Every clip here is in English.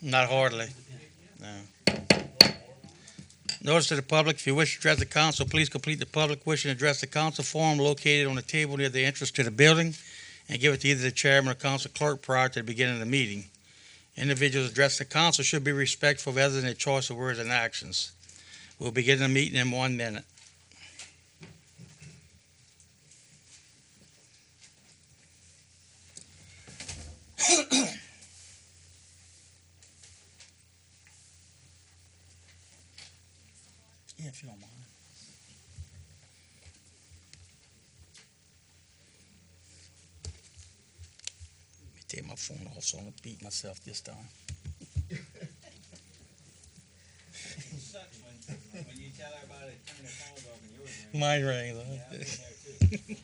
Not hardly. No. Notice to the public, if you wish to address the council, please complete the public wishing to address the council form located on the table near the entrance to the building and give it to either the chairman or council clerk prior to the beginning of the meeting. Individuals addressing the council should be respectful of others in their choice of words and actions. We'll begin the meeting in 1 minute. Yeah, if you don't mind. Let me take my phone off so I don't beat myself this time. It sucks when you tell everybody to turn their phones off and yours rings. Mine rings. Yeah, I've been there too.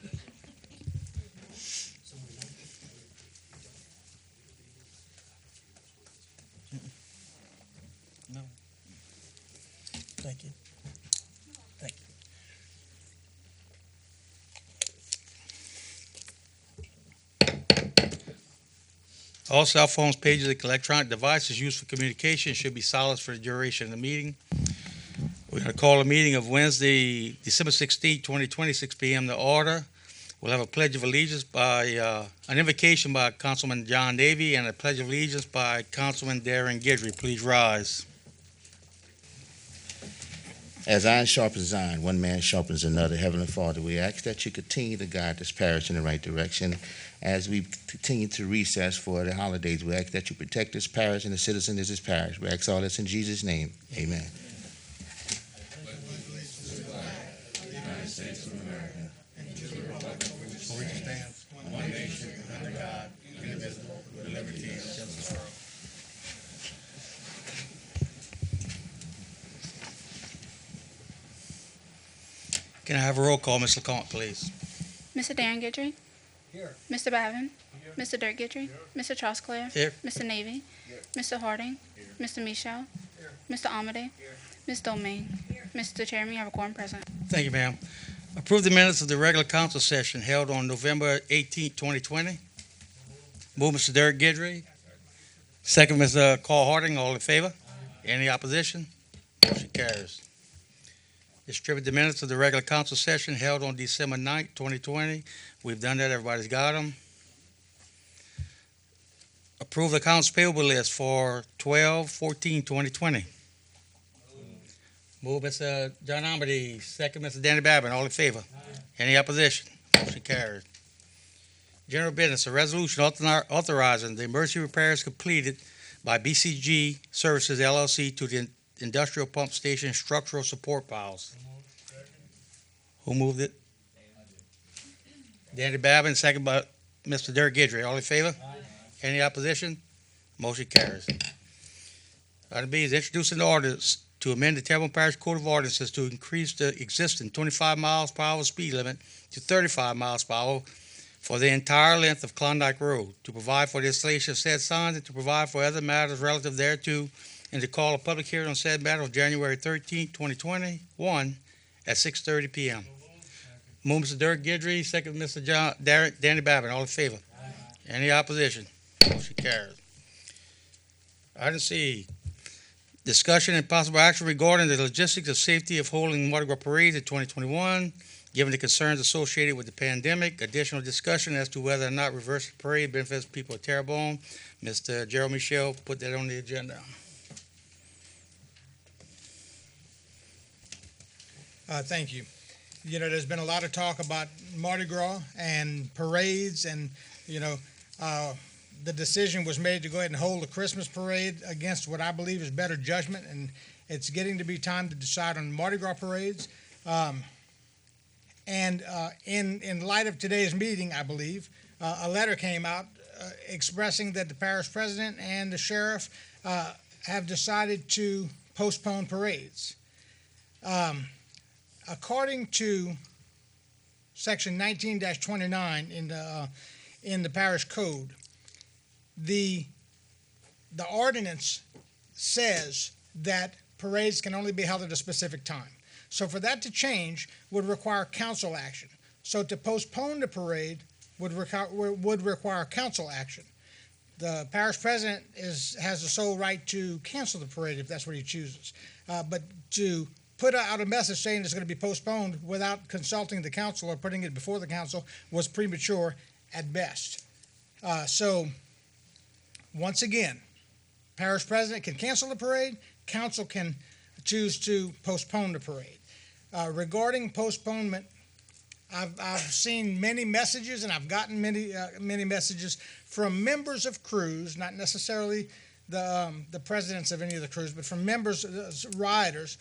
No. Thank you. Thank you. All cell phones, pages, and electronic devices used for communication should be silenced for the duration of the meeting. We're going to call a meeting of Wednesday, December 16, 2020, 6 p.m. to order. We'll have a pledge of allegiance by an invocation by Councilman John Davy and a pledge of allegiance by Councilman Darren Guidry. Please rise. As iron sharpens iron, one man sharpens another. Heavenly Father, we ask that you continue to guide this parish in the right direction. As we continue to recess for the holidays, we ask that you protect this parish and the citizens of this parish. We ask all this in Jesus' name. Amen. One nation, under God, indivisible, with liberty and justice for all. Can I have a roll call, Ms. LeCompte, please? Mr. Darren Guidry? Here. Mr. Bavin? Here. Mr. Dirk Guidry? Here. Mr. Trosclair? Here. Mr. Navy? Here. Mr. Harding? Here. Mr. Michel? Here. Mr. Amade? Here. Ms. Domingue? Here. Mr. Chairman, you have a quorum present. Thank you, ma'am. Approve the minutes of the regular council session held on November 18, 2020. Move, Mr. Dirk Guidry. Second, Mr. Carl Harding. All in favor? Any opposition? Motion carries. Distribute the minutes of the regular council session held on December 9, 2020. We've done that. Everybody's got them. Approve the accounts payable list for 12/14/2020. Move, Mr. John Amity. Second, Mr. Danny Babin. All in favor? Any opposition? Motion carries. General business, a resolution authorizing the emergency repairs completed by BCG Services LLC to the industrial pump station structural support piles. Who moved it? Danny Babin, second by Mr. Dirk Guidry. All in favor? Any opposition? Motion carries. Item B is introducing the ordinance to amend the Terrebonne Parish Code of Ordinances to increase the existing 25 miles per hour speed limit to 35 miles per hour for the entire length of Klondike Road, to provide for the installation of said signs and to provide for other matters relative thereto, and to call a public hearing on said matter on January 13, 2021 at 6:30 p.m. Move, Mr. Dirk Guidry, second, Mr. Danny Babin. All in favor? Any opposition? Motion carries. Item C, discussion and possible action regarding the logistics of safety of holding Mardi Gras parades in 2021, given the concerns associated with the pandemic. Additional discussion as to whether or not reverse the parade benefits people of Terrebonne. Mr. Gerald Michel put that on the agenda. Thank you. You know, there's been a lot of talk about Mardi Gras and parades, and, you know, the decision was made to go ahead and hold a Christmas parade against what I believe is better judgment, and it's getting to be time to decide on Mardi Gras parades. In light of today's meeting, I believe, a letter came out expressing that the parish president and the sheriff have decided to postpone parades. According to Section 19-29 in the parish code, the ordinance says that parades can only be held at a specific time. So for that to change would require council action. So to postpone the parade would require council action. the parish president has the sole right to cancel the parade if that's what he chooses. But to put out a message saying it's going to be postponed without consulting the council or putting it before the council was premature at best. So, once again, parish president can cancel the parade, council can choose to postpone the parade. Regarding postponement, I've seen many messages, and I've gotten many messages from members of crews, not necessarily the presidents of any of the crews, but from members, riders,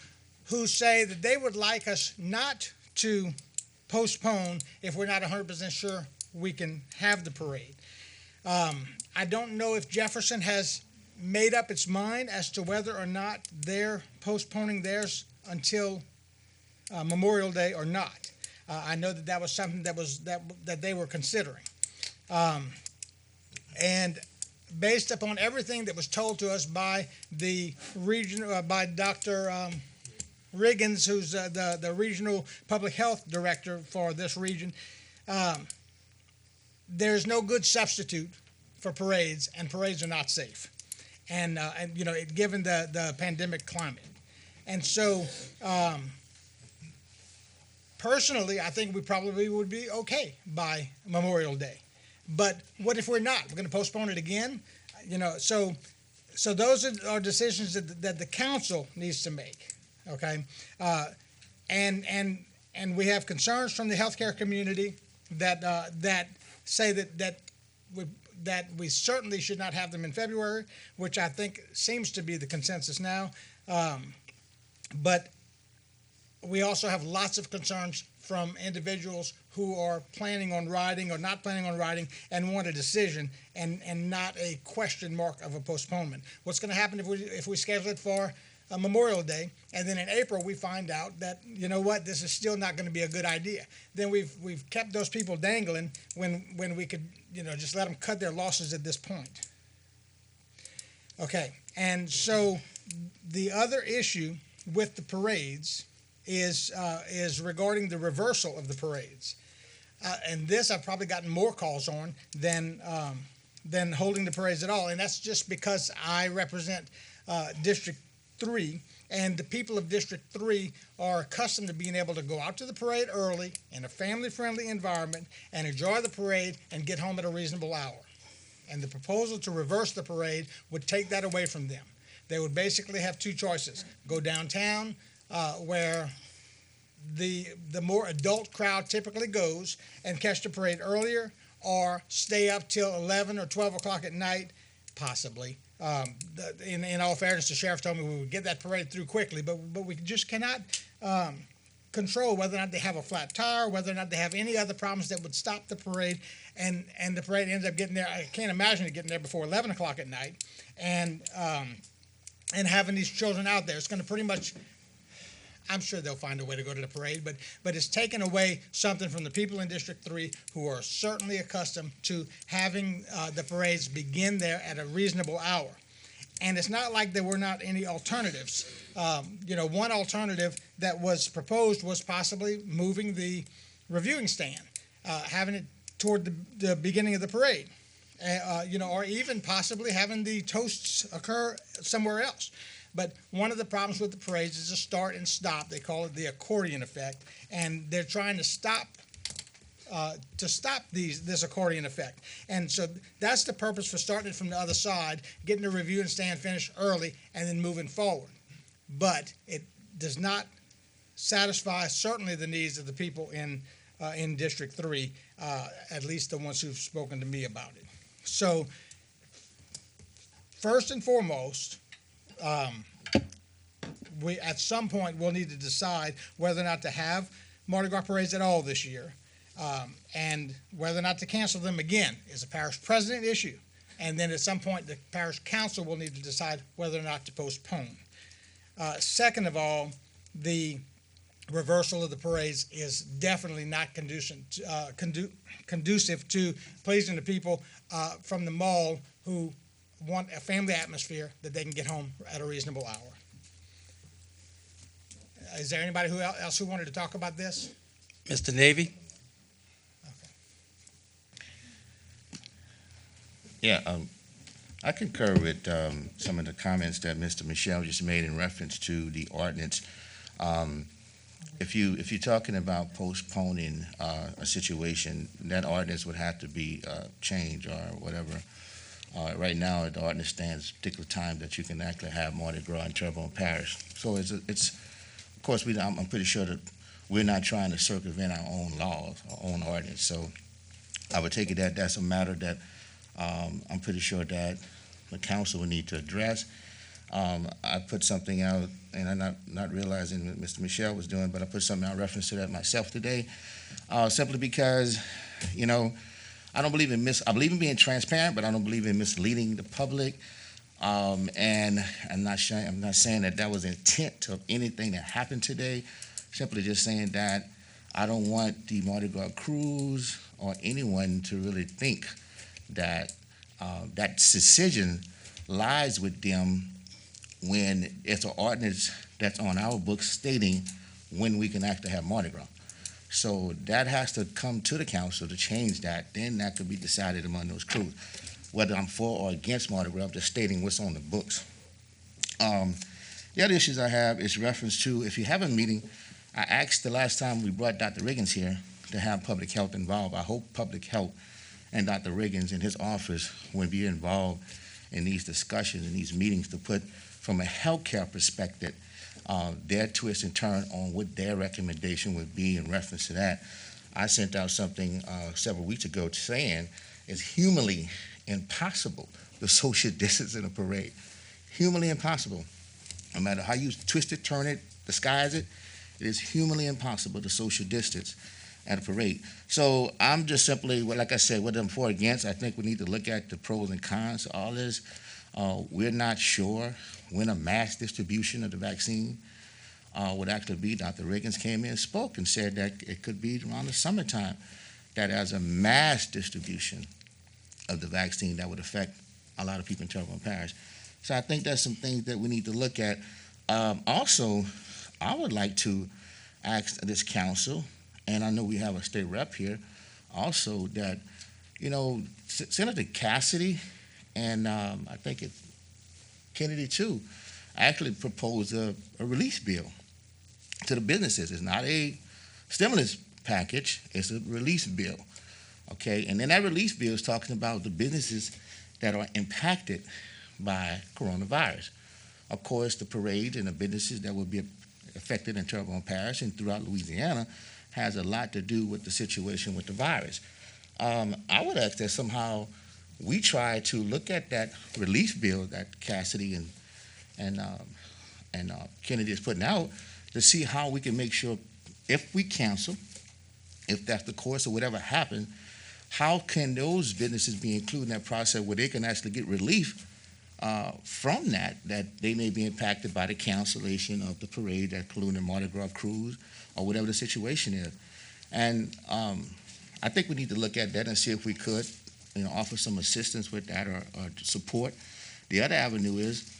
who say that they would like us not to postpone if we're not 100% sure we can have the parade. I don't know if Jefferson has made up its mind as to whether or not they're postponing theirs until Memorial Day or not. I know that was something that they were considering. And based upon everything that was told to us by the region, by Dr. Riggins, who's the regional public health director for this region, there's no good substitute for parades, and parades are not safe. And given the pandemic climate. And so, personally, I think we probably would be okay by Memorial Day. But what if we're not? We're going to postpone it again? So those are decisions that the council needs to make, okay? And we have concerns from the healthcare community that say that we certainly should not have them in February, which I think seems to be the consensus now. But we also have lots of concerns from individuals who are planning on riding or not planning on riding and want a decision and not a question mark of a postponement. What's going to happen if we schedule it for Memorial Day, and then in April we find out that, this is still not going to be a good idea? Then we've kept those people dangling when we could, just let them cut their losses at this point. Okay, and so the other issue with the parades is regarding the reversal of the parades. And this I've probably gotten more calls on than holding the parades at all, and that's just because I represent District 3, and the people of District 3 are accustomed to being able to go out to the parade early in a family-friendly environment and enjoy the parade and get home at a reasonable hour. And the proposal to reverse the parade would take that away from them. They would basically have two choices: go downtown, where the more adult crowd typically goes, and catch the parade earlier, or stay up till 11 or 12 o'clock at night, possibly. In all fairness, the sheriff told me we would get that parade through quickly, but we just cannot control whether or not they have a flat tire, whether or not they have any other problems that would stop the parade, and the parade ends up getting there. I can't imagine it getting there before 11 o'clock at night, and having these children out there. It's going to pretty much, I'm sure they'll find a way to go to the parade, but it's taken away something from the people in District 3 who are certainly accustomed to having the parades begin there at a reasonable hour. And it's not like there were not any alternatives. One alternative that was proposed was possibly moving the reviewing stand, having it toward the beginning of the parade, or even possibly having the toasts occur somewhere else. But one of the problems with the parades is a start and stop. They call it the accordion effect, and they're trying to stop this accordion effect. And so that's the purpose for starting it from the other side, getting the review and stand finished early, and then moving forward. But it does not satisfy certainly the needs of the people in District 3, at least the ones who've spoken to me about it. So first and foremost, we at some point will need to decide whether or not to have Mardi Gras parades at all this year, and whether or not to cancel them again is a parish president issue. And then at some point the parish council will need to decide whether or not to postpone. Second of all, the reversal of the parades is definitely not conducive to pleasing the people from the mall who want a family atmosphere that they can get home at a reasonable hour. Is there anybody else who wanted to talk about this? Mr. Navy? Yeah, I concur with some of the comments that Mr. Michelle just made in reference to the ordinance. If you're talking about postponing a situation, that ordinance would have to be changed or whatever. Right now, the ordinance stands a particular time that you can actually have Mardi Gras in Terrebonne Parish. So it's of course, I'm pretty sure that we're not trying to circumvent our own laws, our own ordinance. So I would take it that that's a matter that I'm pretty sure that the council will need to address. I put something out, and I'm not realizing what Mr. Michelle was doing, but I put something out in reference to that myself today, simply because, I don't believe I believe in being transparent, but I don't believe in misleading the public. And I'm not saying that was the intent of anything that happened today. Simply just saying that I don't want the Mardi Gras cruise or anyone to really think that that decision lies with them when it's an ordinance that's on our books stating when we can actually have Mardi Gras. So that has to come to the council to change that. Then that could be decided among those crews. Whether I'm for or against Mardi Gras, I'm just stating what's on the books. The other issues I have is reference to, if you have a meeting, I asked the last time we brought Dr. Riggins here to have public health involved. I hope public health and Dr. Riggins and his office will be involved in these discussions and these meetings to put, from a healthcare perspective, their twist and turn on what their recommendation would be in reference to that. I sent out something several weeks ago saying it's humanly impossible to social distance in a parade. Humanly impossible. No matter how you twist it, turn it, disguise it, it is humanly impossible to social distance at a parade. So I'm just simply, like I said, whether I'm for or against, I think we need to look at the pros and cons of all this. We're not sure when a mass distribution of the vaccine would actually be. Dr. Riggins came in and spoke and said that it could be around the summertime, that as a mass distribution of the vaccine that would affect a lot of people in Terrebonne Parish. So I think there's some things that we need to look at. Also, I would like to ask this council, and I know we have a state rep here, also that, Senator Cassidy and I think it's Kennedy too, actually proposed a release bill to the businesses. It's not a stimulus package, it's a release bill. Okay, and then that release bill is talking about the businesses that are impacted by coronavirus. Of course, the parades and the businesses that will be affected in Terrebonne Parish and throughout Louisiana has a lot to do with the situation with the virus. I would ask that somehow we try to look at that release bill that Cassidy and Kennedy is putting out to see how we can make sure, if we cancel, if that's the course or whatever happened, how can those businesses be included in that process where they can actually get relief from that they may be impacted by the cancellation of the parade, that including the Mardi Gras cruise or whatever the situation is. And I think we need to look at that and see if we could, offer some assistance with that or support. The other avenue is,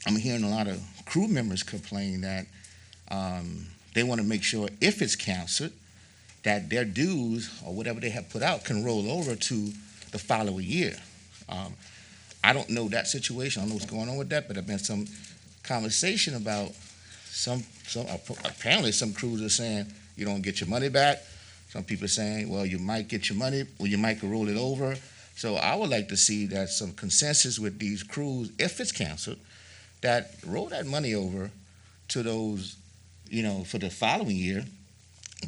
I'm hearing a lot of crew members complain that they want to make sure if it's canceled, that their dues or whatever they have put out can roll over to the following year. I don't know that situation. I don't know what's going on with that, but there's been some conversation about apparently some crews are saying you don't get your money back. Some people are saying, well, you might get your money, or you might roll it over. So I would like to see that some consensus with these crews, if it's canceled, that roll that money over to those, for the following year,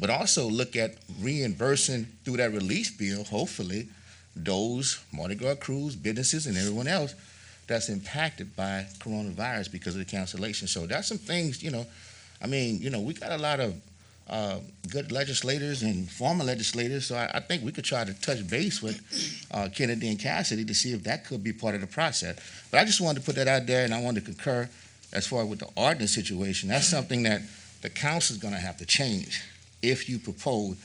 but also look at reimbursing through that release bill, hopefully, those Mardi Gras crews, businesses, and everyone else that's impacted by coronavirus because of the cancellation. So that's some things, we got a lot of good legislators and former legislators, so I think we could try to touch base with Kennedy and Cassidy to see if that could be part of the process. But I just wanted to put that out there, and I wanted to concur as far as with the ordinance situation. That's something that the council is going to have to change if you propose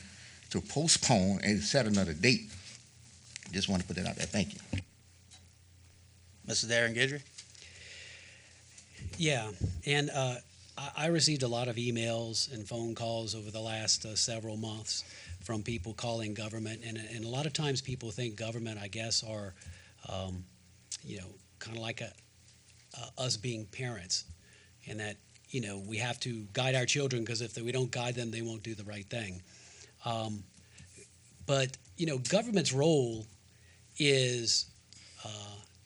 to postpone and set another date. Just want to put that out there. Thank you. Mr. Darren Guidry? Yeah, and I received a lot of emails and phone calls over the last several months from people calling government, and a lot of times people think government, I guess, are kind of like us being parents, and that, we have to guide our children, because if we don't guide them, they won't do the right thing. But government's role is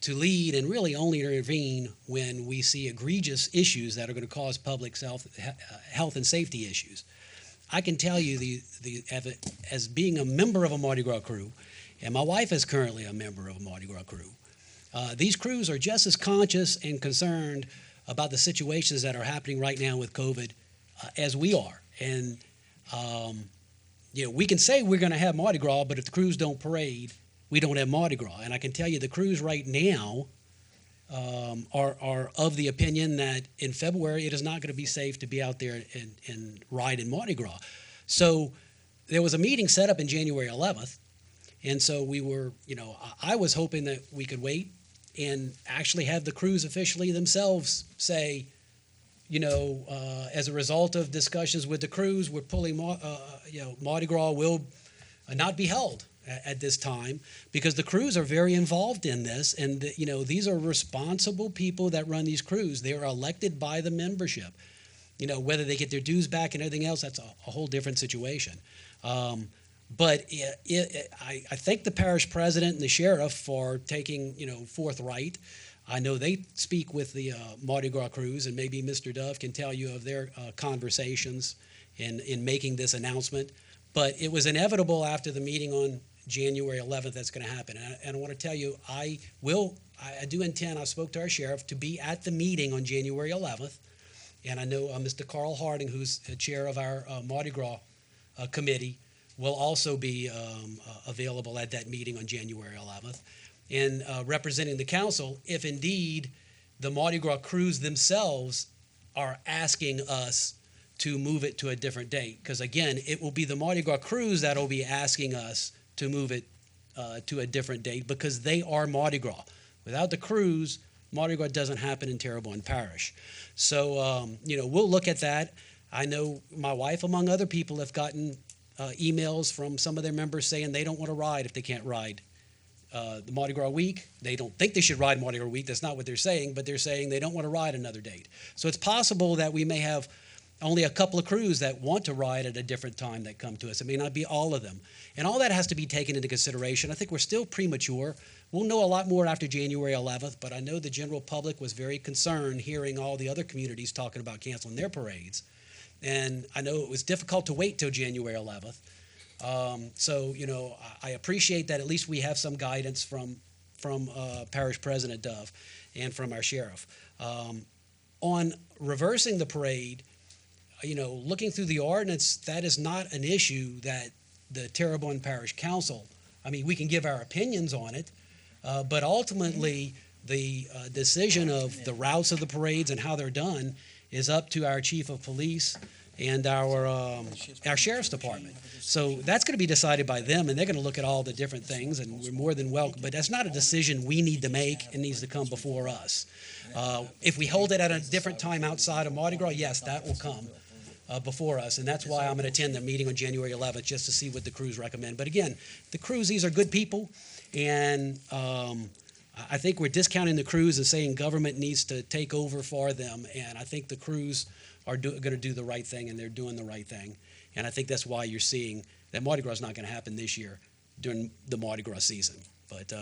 to lead and really only intervene when we see egregious issues that are going to cause public health and safety issues. I can tell you, as being a member of a Mardi Gras crew, and my wife is currently a member of a Mardi Gras crew, these crews are just as conscious and concerned about the situations that are happening right now with COVID as we are. And we can say we're going to have Mardi Gras, but if the crews don't parade, we don't have Mardi Gras. And I can tell you the crews right now are of the opinion that in February it is not going to be safe to be out there and ride in Mardi Gras. So there was a meeting set up in January 11th, and so we were, I was hoping that we could wait and actually have the crews officially themselves say, as a result of discussions with the crews, we're pulling, Mardi Gras will not be held at this time, because the crews are very involved in this, and these are responsible people that run these crews. They are elected by the membership. Whether they get their dues back and everything else, that's a whole different situation. But I thank the parish president and the sheriff for taking forthright. I know they speak with the Mardi Gras crews, and maybe Mr. Dove can tell you of their conversations in making this announcement. But it was inevitable after the meeting on January 11th that's going to happen. And I want to tell you, I do intend, I spoke to our sheriff, to be at the meeting on January 11th. And I know Mr. Carl Harding, who's chair of our Mardi Gras committee, will also be available at that meeting on January 11th. And representing the council, if indeed the Mardi Gras crews themselves are asking us to move it to a different date. Because again, it will be the Mardi Gras crews that will be asking us to move it to a different date, because they are Mardi Gras. Without the crews, Mardi Gras doesn't happen in Terrebonne Parish. So, we'll look at that. I know my wife, among other people, have gotten emails from some of their members saying they don't want to ride if they can't ride the Mardi Gras week. They don't think they should ride Mardi Gras week. That's not what they're saying, but they're saying they don't want to ride another date. So it's possible that we may have only a couple of crews that want to ride at a different time that come to us. It may not be all of them. And all that has to be taken into consideration. I think we're still premature. We'll know a lot more after January 11th, but I know the general public was very concerned hearing all the other communities talking about canceling their parades. And I know it was difficult to wait till January 11th. So, I appreciate that at least we have some guidance from Parish President Dove and from our sheriff. On reversing the parade, looking through the ordinance, that is not an issue that the Terrebonne Parish Council, we can give our opinions on it, but ultimately the decision of the routes of the parades and how they're done is up to our chief of police and our sheriff's department. So that's going to be decided by them, and they're going to look at all the different things, and we're more than welcome. But that's not a decision we need to make. It needs to come before us. If we hold it at a different time outside of Mardi Gras, yes, that will come before us, and that's why I'm going to attend the meeting on January 11th, just to see what the crews recommend. But again, the crews, these are good people, and I think we're discounting the crews and saying government needs to take over for them, and I think the crews are going to do the right thing, and they're doing the right thing. And I think that's why you're seeing that Mardi Gras is not going to happen this year during the Mardi Gras season. But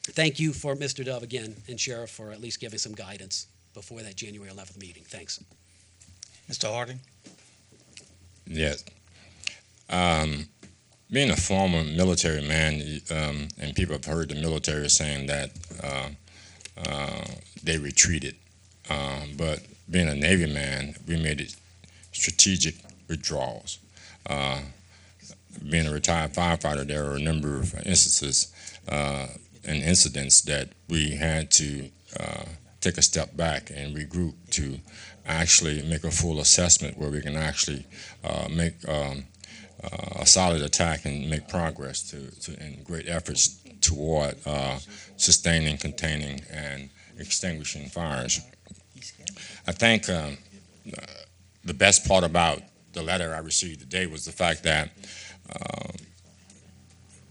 thank you for Mr. Dove again and Sheriff for at least giving some guidance before that January 11th meeting. Thanks. Mr. Harding? Yes. Being a former military man, and people have heard the military saying that they retreated. But being a Navy man, we made it strategic withdrawals. Being a retired firefighter, there are a number of instances and incidents that we had to take a step back and regroup to actually make a full assessment where we can actually make a solid attack and make progress in great efforts toward sustaining, containing, and extinguishing fires. I think the best part about the letter I received today was the fact that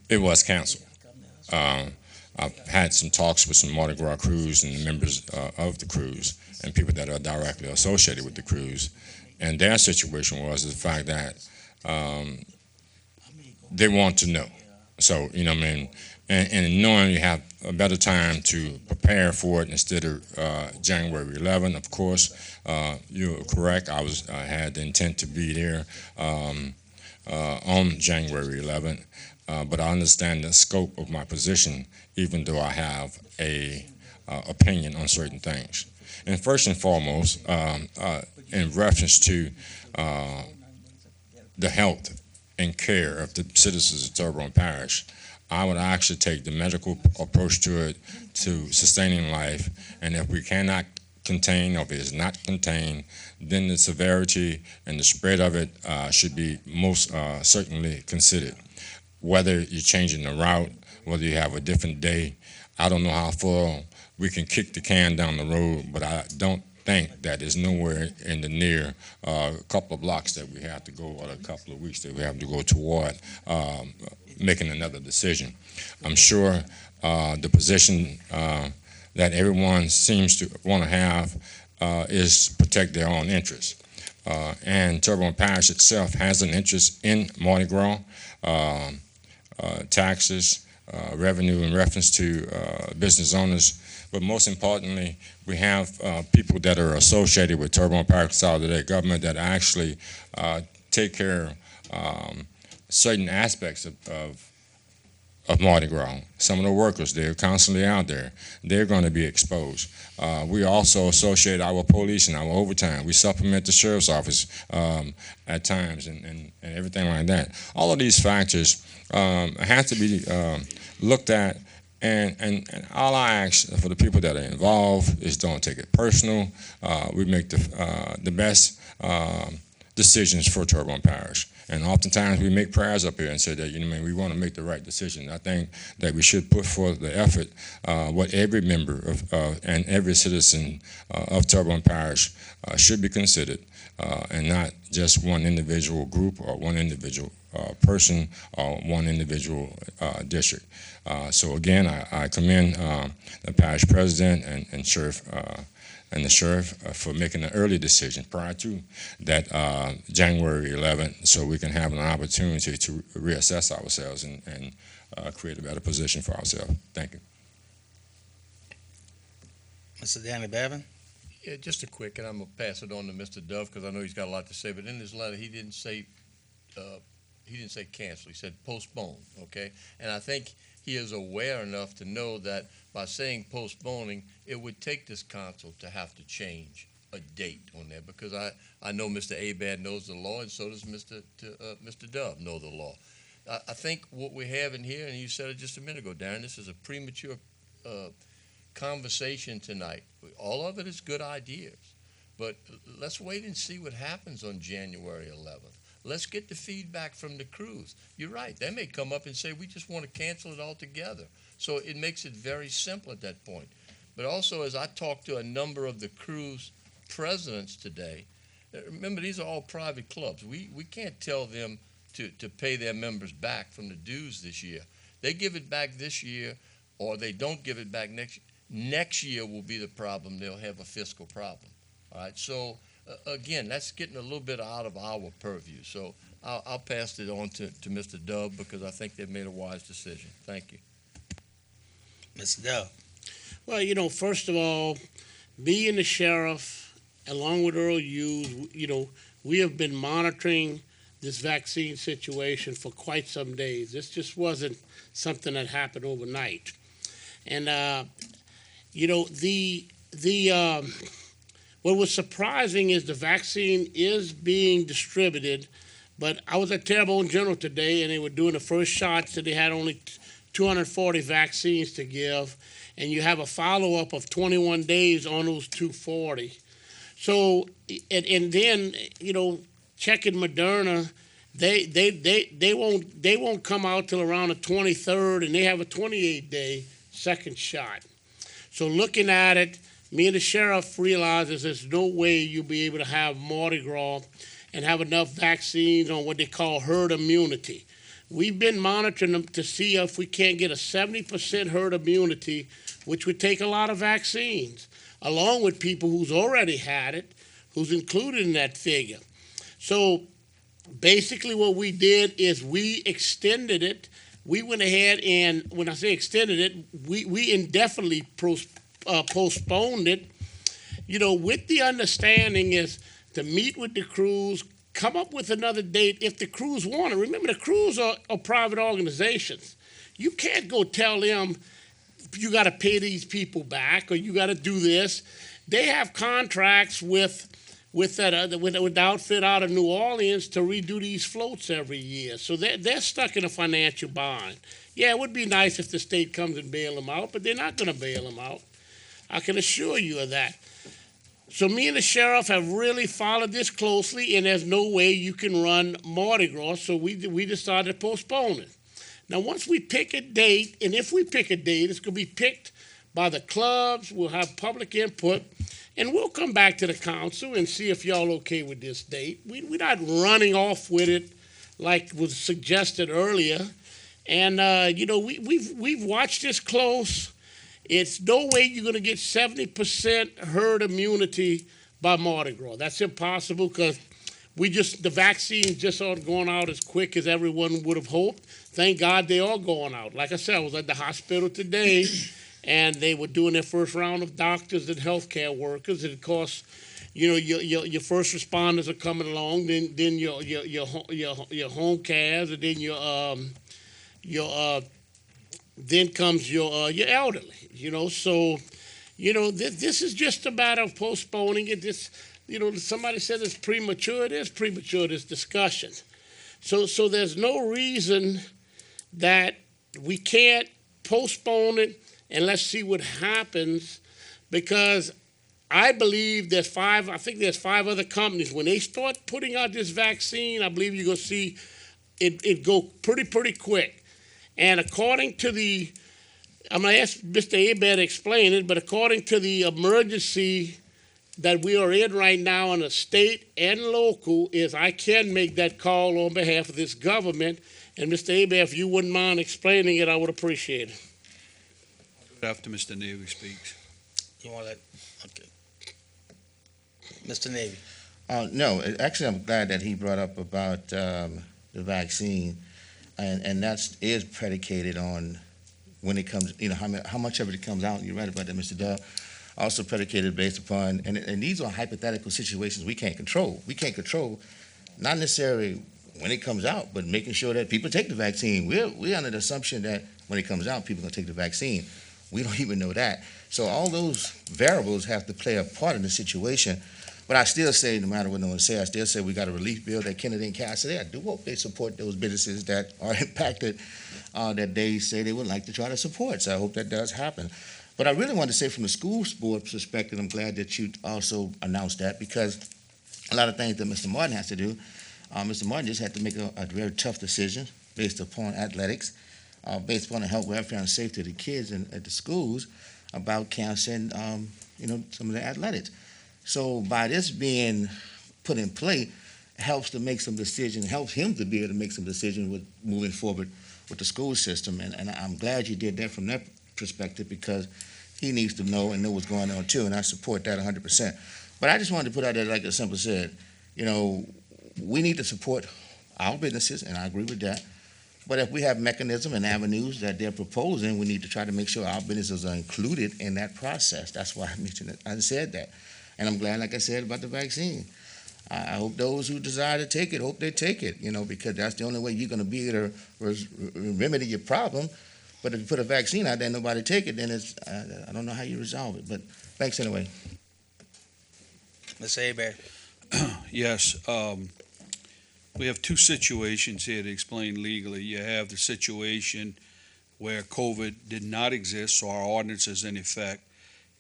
it was canceled. I've had some talks with some Mardi Gras crews and members of the crews and people that are directly associated with the crews. And their situation was the fact that they want to know. So, you know what I mean? And knowing you have a better time to prepare for it instead of January 11th, of course, you're correct. I had the intent to be there on January 11th, but I understand the scope of my position, even though I have a opinion on certain things. And first and foremost, in reference to the health and care of the citizens of Terrebonne Parish, I would actually take the medical approach to it, to sustaining life, and if we cannot contain, or if it is not contained, then the severity and the spread of it should be most certainly considered. Whether you're changing the route, whether you have a different day, I don't know how far we can kick the can down the road, but I don't think that there's nowhere in the near couple of blocks that we have to go, or a couple of weeks that we have to go toward making another decision. I'm sure the position that everyone seems to want to have is protect their own interests. And Terrebonne Parish itself has an interest in Mardi Gras, taxes, revenue in reference to business owners. But most importantly, we have people that are associated with Terrebonne Parish Consolidated Government that actually take care of certain aspects of Mardi Gras. Some of the workers, they're constantly out there. They're going to be exposed. We also associate our police and our overtime. We supplement the sheriff's office at times and everything like that. All of these factors have to be looked at. And all I ask for the people that are involved is don't take it personal. We make the best decisions for Terrebonne Parish. And oftentimes we make prayers up here and say that, you know, we want to make the right decision. I think that we should put forth the effort, what every member of and every citizen of Terrebonne Parish should be considered, and not just one individual group or one individual person or one individual district. So again, I commend the parish president and sheriff and the sheriff for making an early decision prior to that January 11th, so we can have an opportunity to reassess ourselves and create a better position for ourselves. Thank you. Mr. Danny Bavin? Yeah, just a quick, and I'm gonna pass it on to Mr. Dove because I know he's got a lot to say. But in his letter, he didn't say cancel. He said postpone. Okay, and I think he is aware enough to know that by saying postponing, it would take this council to have to change a date on there, because I know Mr. Abad knows the law, and so does Mr. Dove know the law. I think what we have in here, and you said it just a minute ago, Darren, this is a premature conversation tonight. All of it is good ideas, but let's wait and see what happens on January 11th. Let's get the feedback from the crews. You're right. They may come up and say, we just want to cancel it altogether. So it makes it very simple at that point. But also, as I talked to a number of the crews presidents today, remember, these are all private clubs. We can't tell them to pay their members back from the dues this year. They give it back this year, or they don't give it back next year. Next year will be the problem. They'll have a fiscal problem. All right. So again, that's getting a little bit out of our purview. So I'll pass it on to Mr. Dove, because I think they've made a wise decision. Thank you. Mr. Dove? Well, you know, first of all, me and the sheriff, along with Earl Hughes, you know, we have been monitoring this vaccine situation for quite some days. This just wasn't something that happened overnight. And, you know, what was surprising is the vaccine is being distributed, but I was at Terrebonne General today, and they were doing the first shots, and they had only 240 vaccines to give, and you have a follow-up of 21 days on those 240. So, and then, you know, checking Moderna, they won't come out till around the 23rd, and they have a 28-day second shot. So looking at it, me and the sheriff realizes there's no way you'll be able to have Mardi Gras and have enough vaccines on what they call herd immunity. We've been monitoring them to see if we can't get a 70% herd immunity, which would take a lot of vaccines, along with people who's already had it, who's included in that figure. So basically what we did is we extended it. We went ahead and, when I say extended it, we indefinitely postponed it, with the understanding is to meet with the crews, come up with another date if the crews want it. Remember, the crews are private organizations. You can't go tell them you got to pay these people back or you got to do this. They have contracts with the outfit out of New Orleans to redo these floats every year. So they're stuck in a financial bind. Yeah, it would be nice if the state comes and bail them out, but they're not going to bail them out. I can assure you of that. So me and the sheriff have really followed this closely, and there's no way you can run Mardi Gras, so we decided to postpone it. Now, once we pick a date, and if we pick a date, it's going to be picked by the clubs, we'll have public input, and we'll come back to the council and see if y'all okay with this date. We're not running off with it like was suggested earlier. And, we've watched this close. It's no way you're going to get 70% herd immunity by Mardi Gras. That's impossible because the vaccines just aren't going out as quick as everyone would have hoped. Thank God they are going out. Like I said, I was at the hospital today, and they were doing their first round of doctors and healthcare workers. And of course, your first responders are coming along. Then your home cares, and then then comes your elderly. So this is just a matter of postponing it. Somebody said it's premature. It is premature, this discussion. So there's no reason that we can't postpone it and let's see what happens, because I believe there's five other companies. When they start putting out this vaccine, I believe you're going to see it go pretty quick. And according to I'm going to ask Mr. Abed to explain it, but according to the emergency that we are in right now on the state and local, I can make that call on behalf of this government. And Mr. Abed, if you wouldn't mind explaining it, I would appreciate it. After Mr. Navy speaks. You want that? Okay. Mr. Navy. No, actually, I'm glad that he brought up about the vaccine, and that is predicated on when it comes, how much of it comes out. You're right about that, Mr. Dub. Also predicated based upon, and these are hypothetical situations we can't control. We can't control, not necessarily when it comes out, but making sure that people take the vaccine. We're under the assumption that when it comes out, people are going to take the vaccine. We don't even know that. So all those variables have to play a part in the situation. But I still say, no matter what no one says, I still say we got a relief bill that Kennedy and Cassidy. I do hope they support those businesses that are impacted, that they say they would like to try to support. So I hope that does happen. But I really want to say from the school board perspective, I'm glad that you also announced that, because a lot of things that Mr. Martin has to do, Mr. Martin just had to make a very tough decision based upon athletics, based upon the health, welfare, and safety of the kids at the schools about canceling, some of the athletics. So by this being put in play, it helps to make some decisions, helps him to be able to make some decisions with moving forward with the school system. And I'm glad you did that from that perspective, because he needs to know and know what's going on too, and I support that 100%. But I just wanted to put out there, like the simple said, we need to support our businesses, and I agree with that. But if we have mechanism and avenues that they're proposing, we need to try to make sure our businesses are included in that process. That's why I mentioned it. I said that. And I'm glad, like I said, about the vaccine. I hope those who desire to take it, hope they take it, because that's the only way you're going to be able to remedy your problem. But if you put a vaccine out there and nobody take it, then I don't know how you resolve it. But thanks anyway. Mr. Hebert. Yes. We have two situations here to explain legally. You have the situation where COVID did not exist, so our ordinance is in effect.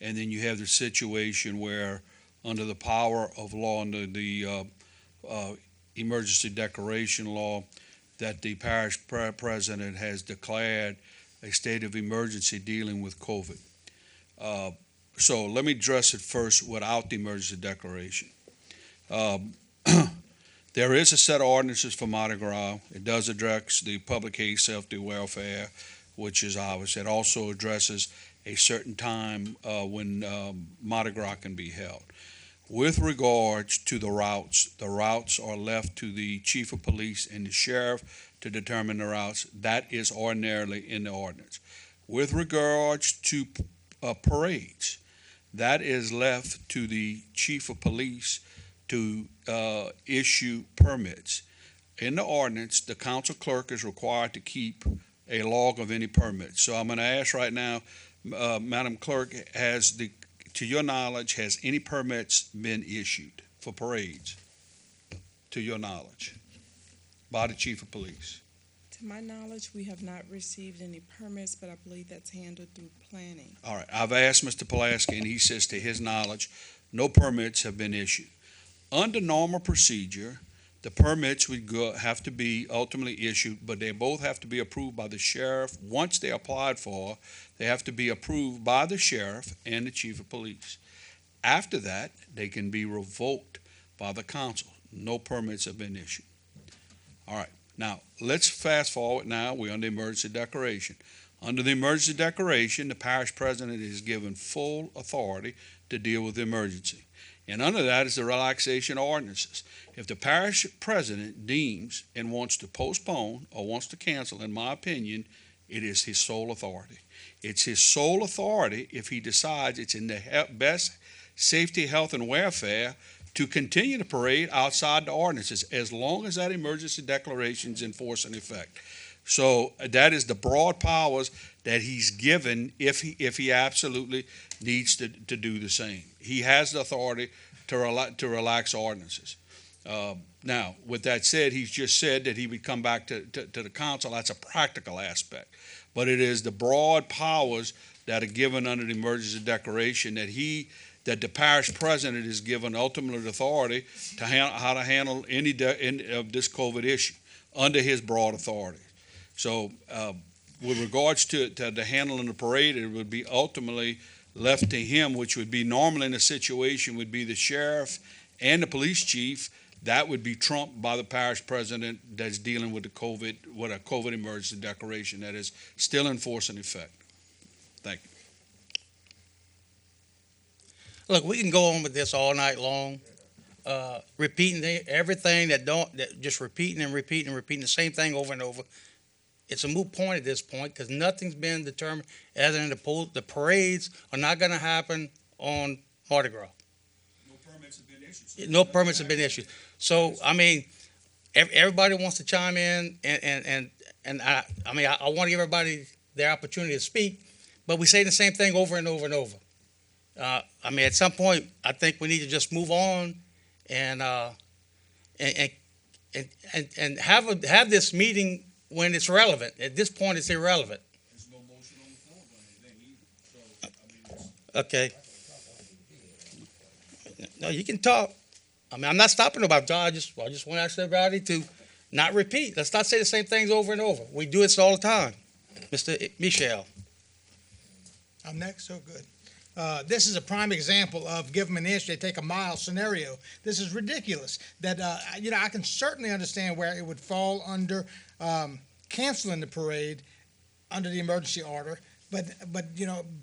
And then you have the situation where, under the power of law, under the emergency declaration law, that the parish president has declared a state of emergency dealing with COVID. So let me address it first without the emergency declaration. There is a set of ordinances for Mardi Gras. It does address the public health, safety, welfare, which is obvious. It also addresses a certain time when Mardi Gras can be held. With regards to the routes are left to the chief of police and the sheriff to determine the routes. That is ordinarily in the ordinance. With regards to parades, that is left to the chief of police to issue permits. In the ordinance, the council clerk is required to keep a log of any permits. So I'm going to ask right now, Madam Clerk, to your knowledge, has any permits been issued for parades? To your knowledge, by the chief of police? To my knowledge, we have not received any permits, but I believe that's handled through planning. All right, I've asked Mr. Pulaski, and he says to his knowledge, no permits have been issued. Under normal procedure, the permits would have to be ultimately issued, but they both have to be approved by the sheriff. Once they're applied for, they have to be approved by the sheriff and the chief of police. After that, they can be revoked by the council. No permits have been issued. All right, now let's fast forward now. We're under emergency declaration. Under the emergency declaration, the parish president is given full authority to deal with the emergency. And under that is the relaxation ordinances. If the parish president deems and wants to postpone or wants to cancel, in my opinion, it is his sole authority. It's his sole authority if he decides it's in the best safety, health, and welfare to continue the parade outside the ordinances, as long as that emergency declaration is in force and effect. So that is the broad powers that he's given if he absolutely needs to do the same. He has the authority to relax ordinances. Now, with that said, he's just said that he would come back to the council. That's a practical aspect. But it is the broad powers that are given under the emergency declaration that the parish president is given ultimate authority to how to handle any of this COVID issue under his broad authority. So with regards to the handling the parade, it would be ultimately left to him, which would be normally in a situation would be the sheriff and the police chief. That would be trumped by the parish president that's dealing with a COVID emergency declaration that is still in force and effect. Thank you. Look, we can go on with this all night long, repeating everything just repeating and repeating and repeating the same thing over and over. It's a moot point at this point because nothing's been determined other than the parades are not going to happen on Mardi Gras. No permits have been issued. No permits have been issued. So, I mean, everybody wants to chime in, and I want to give everybody their opportunity to speak, but we say the same thing over and over and over. At some point, I think we need to just move on and have this meeting when it's relevant. At this point, it's irrelevant. There's no motion on the floor by anything either. So, Okay. No, you can talk. I'm not stopping nobody. I just want to ask everybody to not repeat. Let's not say the same things over and over. We do this all the time. Mr. Michel. I'm next, so good. This is a prime example of give them an inch, they take a mile scenario. This is ridiculous. That I can certainly understand where it would fall under canceling the parade under the emergency order, but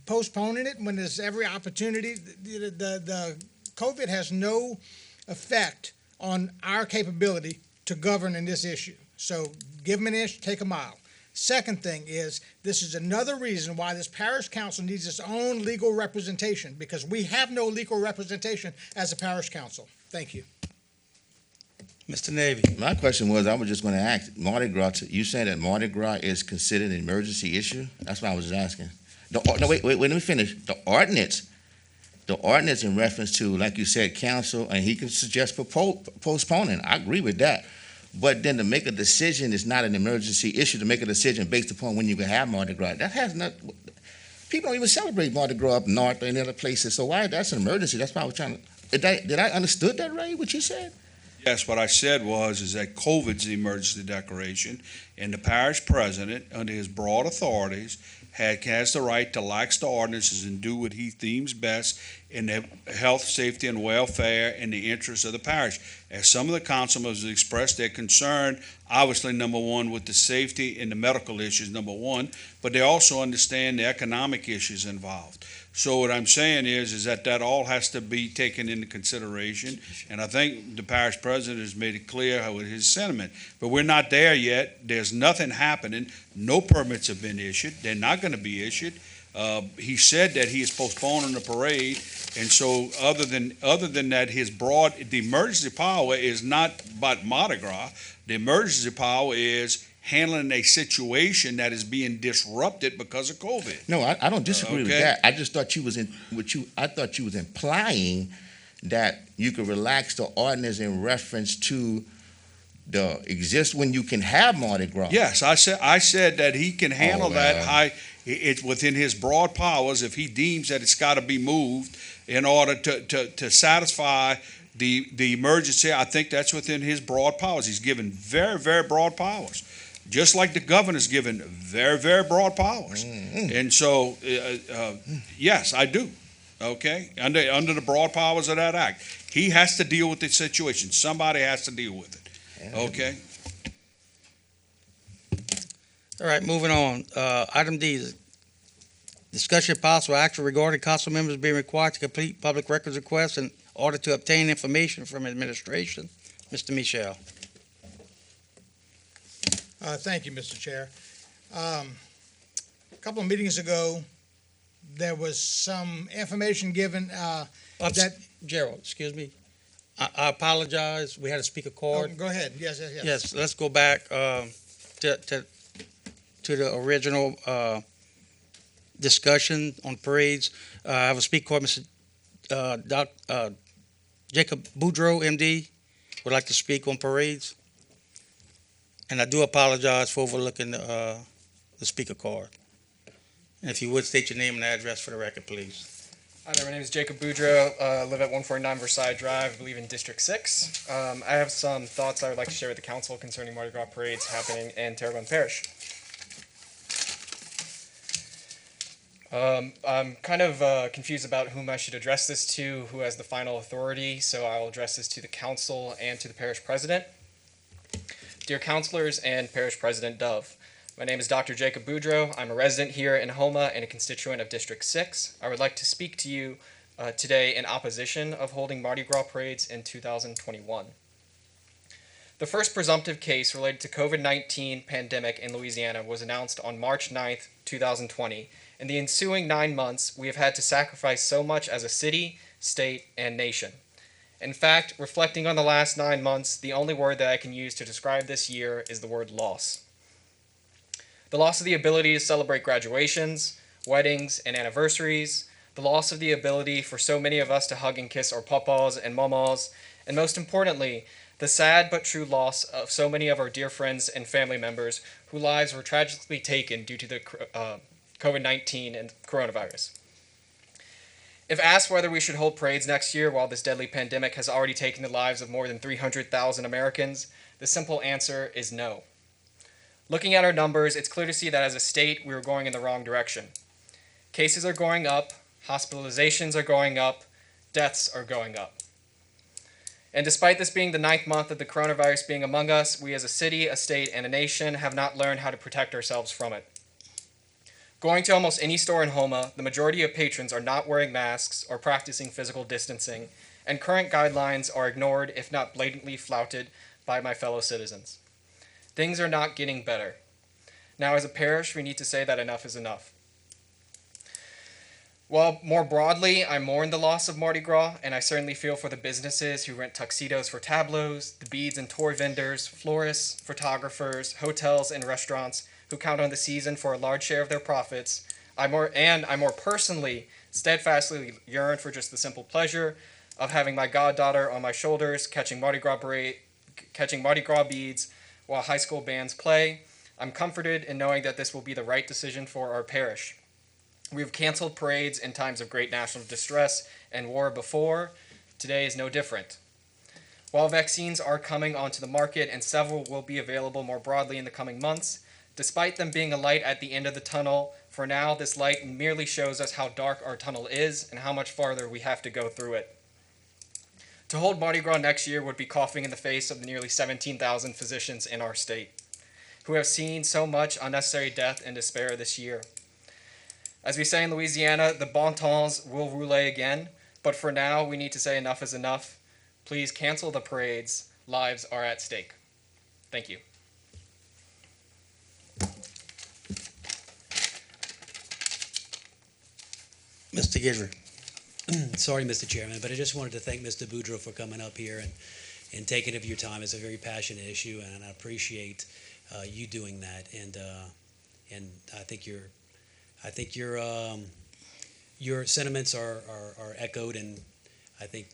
postponing it when there's every opportunity. The COVID has no effect on our capability to govern in this issue. So give them an inch, take a mile. Second thing is, this is another reason why this parish council needs its own legal representation, because we have no legal representation as a parish council. Thank you. Mr. Navy. My question was, I was just going to ask, Mardi Gras, you saying that Mardi Gras is considered an emergency issue? That's what I was asking. Wait, let me finish. The ordinance in reference to, like you said, council, and he can suggest postponing. I agree with that. But then to make a decision is not an emergency issue, to make a decision based upon when you can have Mardi Gras. That has not, people don't even celebrate Mardi Gras up north or in other places. So why, that's an emergency. That's why I was trying to, did I understood that right, what you said? yes, what I said is that COVID's the emergency declaration, and the parish president, under his broad authorities, has the right to lax the ordinances and do what he deems best in the health, safety, and welfare and the interests of the parish. As some of the councilmen have expressed their concern, obviously, number one, with the safety and the medical issues, number one, but they also understand the economic issues involved. So what I'm saying is that all has to be taken into consideration, and I think the parish president has made it clear with his sentiment. But we're not there yet. There's nothing happening. No permits have been issued. They're not going to be issued. He said that he is postponing the parade, and so other than that, the emergency power is not about Mardi Gras. The emergency power is handling a situation that is being disrupted because of COVID. No, I don't disagree with Okay. that. I just thought I thought you was implying that you could relax the ordinance in reference to when you can have Mardi Gras. Yes, I said that he can handle well. that. It's within his broad powers if he deems that it's got to be moved in order to satisfy the emergency. I think that's within his broad powers. He's given very, very broad powers, just like the governor's given very, very broad powers. And so, yes, I do. Okay, under the broad powers of that act, he has to deal with the situation. Somebody has to deal with it. Okay. All right, moving on. Item D is discussion of possible action regarding council members being required to complete public records requests in order to obtain information from administration. Mr. Michel. Thank you, Mr. Chair. A couple of meetings ago, there was some information given that. Gerald, excuse me. I apologize. We had a speaker card. Go ahead. Yes. Yes, let's go back to the original discussion on parades. I have a speaker card, Mr. Jacob Boudreau, MD, would like to speak on parades. And I do apologize for overlooking the speaker card. And if you would state your name and address for the record, please. Hi there, my name is Jacob Boudreau. I live at 149 Versailles Drive, I believe in District 6. I have some thoughts I would like to share with the council concerning Mardi Gras parades happening in Terrebonne Parish. I'm kind of confused about whom I should address this to, who has the final authority, so I'll address this to the council and to the parish president. Dear councilors and parish president Dove, my name is Dr. Jacob Boudreau. I'm a resident here in Homa and a constituent of District 6. I would like to speak to you today in opposition of holding Mardi Gras parades in 2021. The first presumptive case related to COVID-19 pandemic in Louisiana was announced on March 9th, 2020. In the ensuing 9 months, we have had to sacrifice so much as a city, state, and nation. In fact, reflecting on the last 9 months, the only word that I can use to describe this year is the word loss. The loss of the ability to celebrate graduations, weddings, and anniversaries, the loss of the ability for so many of us to hug and kiss our papas and mamas, and most importantly, the sad but true loss of so many of our dear friends and family members whose lives were tragically taken due to the COVID-19 and coronavirus. If asked whether we should hold parades next year while this deadly pandemic has already taken the lives of more than 300,000 Americans, the simple answer is no. Looking at our numbers, it's clear to see that as a state, we are going in the wrong direction. Cases are going up, hospitalizations are going up, deaths are going up. And despite this being the 9th month of the coronavirus being among us, we as a city, a state, and a nation have not learned how to protect ourselves from it. Going to almost any store in Homa, the majority of patrons are not wearing masks or practicing physical distancing, and current guidelines are ignored, if not blatantly flouted, by my fellow citizens. Things are not getting better. Now, as a parish, we need to say that enough is enough. Well, more broadly, I mourn the loss of Mardi Gras, and I certainly feel for the businesses who rent tuxedos for tableaus, the beads and toy vendors, florists, photographers, hotels, and restaurants who count on the season for a large share of their profits. I more personally, steadfastly yearn for just the simple pleasure of having my goddaughter on my shoulders, catching Mardi Gras beads while high school bands play. I'm comforted in knowing that this will be the right decision for our parish. We have canceled parades in times of great national distress and war before. Today is no different. While vaccines are coming onto the market and several will be available more broadly in the coming months, despite them being a light at the end of the tunnel For now, this light merely shows us how dark our tunnel is and how much farther we have to go through it. To hold Mardi Gras next year would be coughing in the face of the nearly 17,000 physicians in our state, who have seen so much unnecessary death and despair this year. As we say in Louisiana, the bon temps will roule again, but for now, we need to say enough is enough. Please cancel the parades. Lives are at stake. Thank you. Mr. Guidry. Sorry, Mr. Chairman, but I just wanted to thank Mr. Boudreau for coming up here and taking of your time. It's a very passionate issue, and I appreciate you doing that. And I think your sentiments are echoed, and I think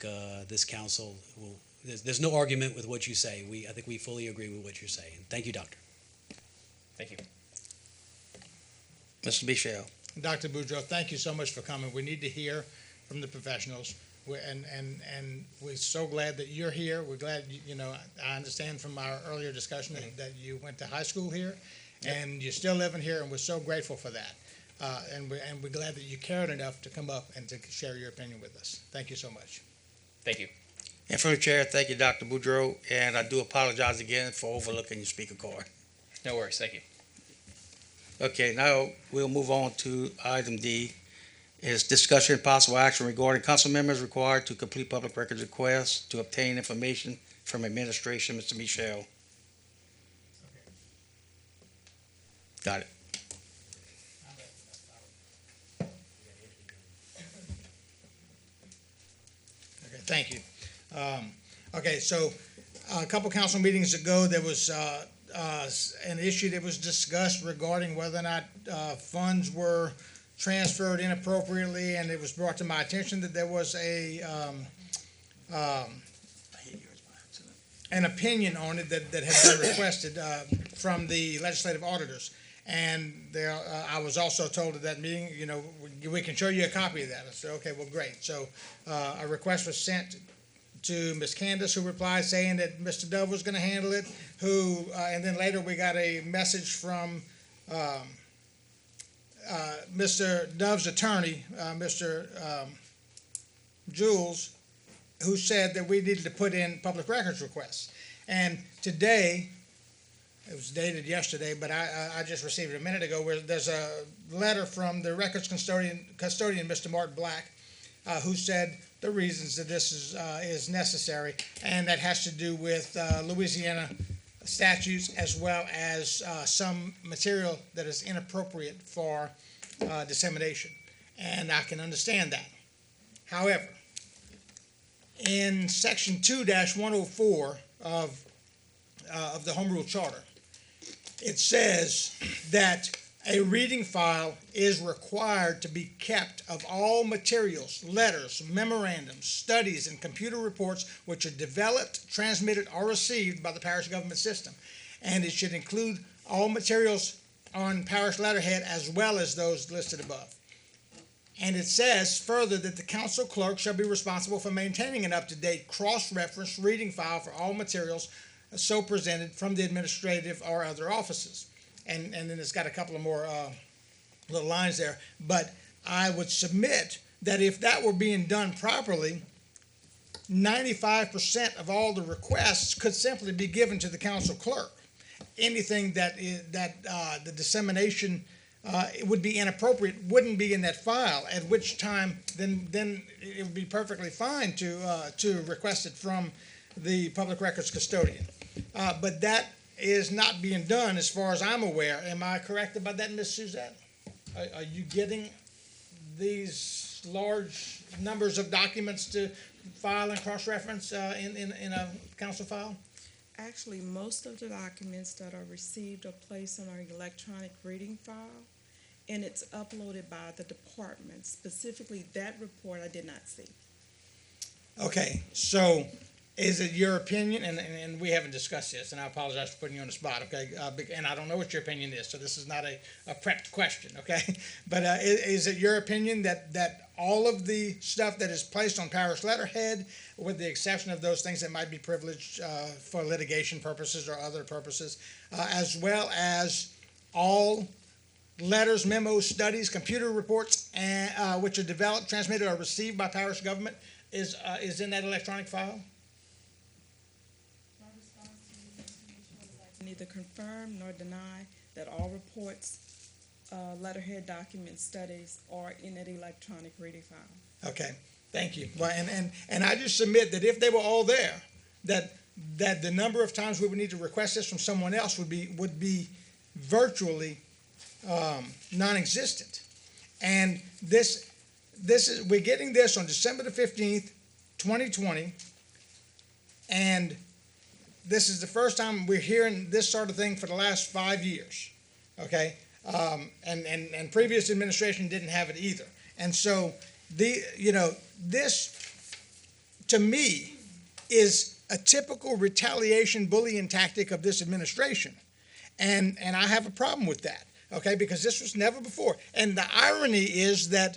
this council will. There's no argument with what you say. I think we fully agree with what you're saying. Thank you, Doctor. Thank you. Mr. Michel. Dr. Boudreau, thank you so much for coming. We need to hear from the professionals. And we're so glad that you're here. We're glad, I understand from our earlier discussion that you went to high school here, and you're still living here, and we're so grateful for that. And we're glad that you cared enough to come up and to share your opinion with us. Thank you so much. Thank you. And from the chair, thank you, Dr. Boudreau, and I do apologize again for overlooking your speaker card. No worries. Thank you. Okay, now we'll move on to item D. Is discussion and possible action regarding council members required to complete public records requests to obtain information from administration. Mr. Michel. Got it. Okay, thank you. Okay, so a couple council meetings ago, there was an issue that was discussed regarding whether or not funds were transferred inappropriately, and it was brought to my attention that there was an opinion on it that had been requested from the legislative auditors. And there, I was also told at that meeting, we can show you a copy of that. I said, okay, well, great. So a request was sent to Ms. Candace, who replied saying that Mr. Dove was going to handle it. And then later we got a message from Mr. Dove's attorney, Mr. Jules, who said that we needed to put in public records requests. And today, it was dated yesterday, but I just received it a minute ago, where there's a letter from the records custodian, Mr. Martin Black, who said the reasons that this is necessary, and that has to do with Louisiana statutes as well as some material that is inappropriate for dissemination, and I can understand that. However, in Section 2-104 of the Home Rule Charter, it says that a reading file is required to be kept of all materials, letters, memorandums, studies, and computer reports which are developed, transmitted, or received by the parish government system. And it should include all materials on parish letterhead as well as those listed above. And it says further that the council clerk shall be responsible for maintaining an up-to-date cross-reference reading file for all materials so presented from the administrative or other offices. And then it's got a couple of more little lines there. But I would submit that if that were being done properly, 95% of all the requests could simply be given to the council clerk. Anything that the dissemination it would be inappropriate wouldn't be in that file, at which time then it would be perfectly fine to request it from the public records custodian. But that is not being done as far as I'm aware. Am I correct about that, Ms. Suzette? Are you getting these large numbers of documents to file and cross-reference in a council file? Actually, most of the documents that are received are placed on our electronic reading file, and it's uploaded by the department. Specifically, that report I did not see. Okay, so is it your opinion, and we haven't discussed this, and I apologize for putting you on the spot, okay? And I don't know what your opinion is, so this is not a prepped question, okay? But is it your opinion that all of the stuff that is placed on parish letterhead, with the exception of those things that might be privileged for litigation purposes or other purposes, as well as all letters, memos, studies, computer reports, and which are developed, transmitted, or received by parish government is in that electronic file? Neither confirm nor deny that all reports, letterhead documents, studies are in that electronic reading file. Okay, thank you. Well, and I just submit that if they were all there, that the number of times we would need to request this from someone else would be virtually non-existent. And this is, we're getting this on December the 15th, 2020, and this is the first time we're hearing this sort of thing for the last 5 years, okay? And previous administration didn't have it either. And so this, to me, is a typical retaliation bullying tactic of this administration. And I have a problem with that, okay, because this was never before. And the irony is that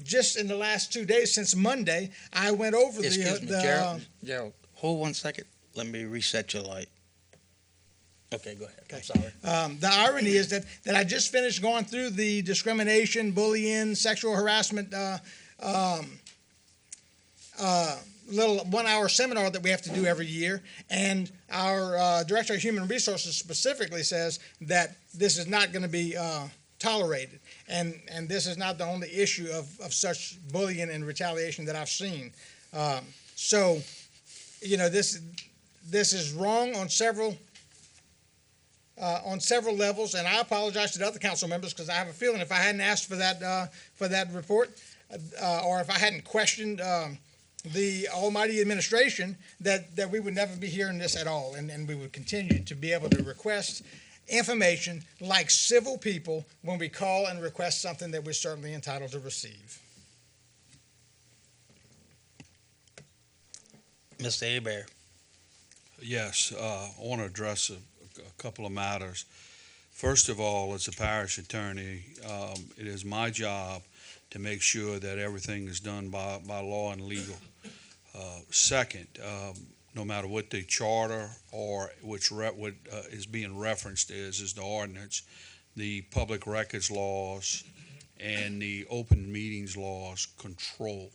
just in the last 2 days, since Monday, I went over Excuse me, Gerald, hold 1 second. Let me reset your light. Okay, go ahead. I'm sorry. The irony is that I just finished going through the discrimination, bullying, sexual harassment little 1 hour seminar that we have to do every year, and our Director of Human Resources specifically says that this is not going to be tolerated, and this is not the only issue of such bullying and retaliation that I've seen. So, this is wrong on several levels, and I apologize to the other council members because I have a feeling if I hadn't asked for that report, or if I hadn't questioned the almighty administration, that we would never be hearing this at all, and we would continue to be able to request information like civil people when we call and request something that we're certainly entitled to receive. Mr. Hebert. Yes, I want to address a couple of matters. First of all, as a parish attorney, it is my job to make sure that everything is done by law and legal. Second, no matter what the charter or what is being referenced is the ordinance, the public records laws and the open meetings laws control.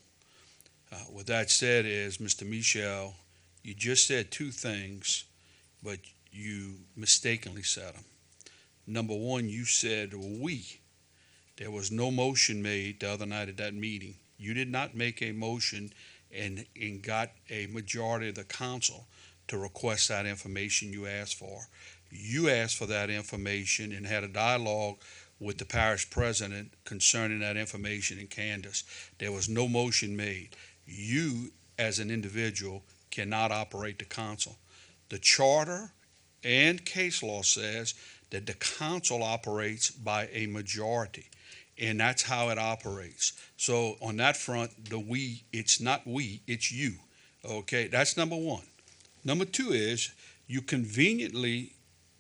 With that said is, Mr. Michel, you just said two things, but you mistakenly said them. Number one, you said we. There was no motion made the other night at that meeting. You did not make a motion and got a majority of the council to request that information you asked for. You asked for that information and had a dialogue with the parish president concerning that information in Candace. There was no motion made. You, as an individual, cannot operate the council. The charter and case law says that the council operates by a majority, and that's how it operates. So on that front, it's not we, it's you. Okay, that's number one. Number two is you conveniently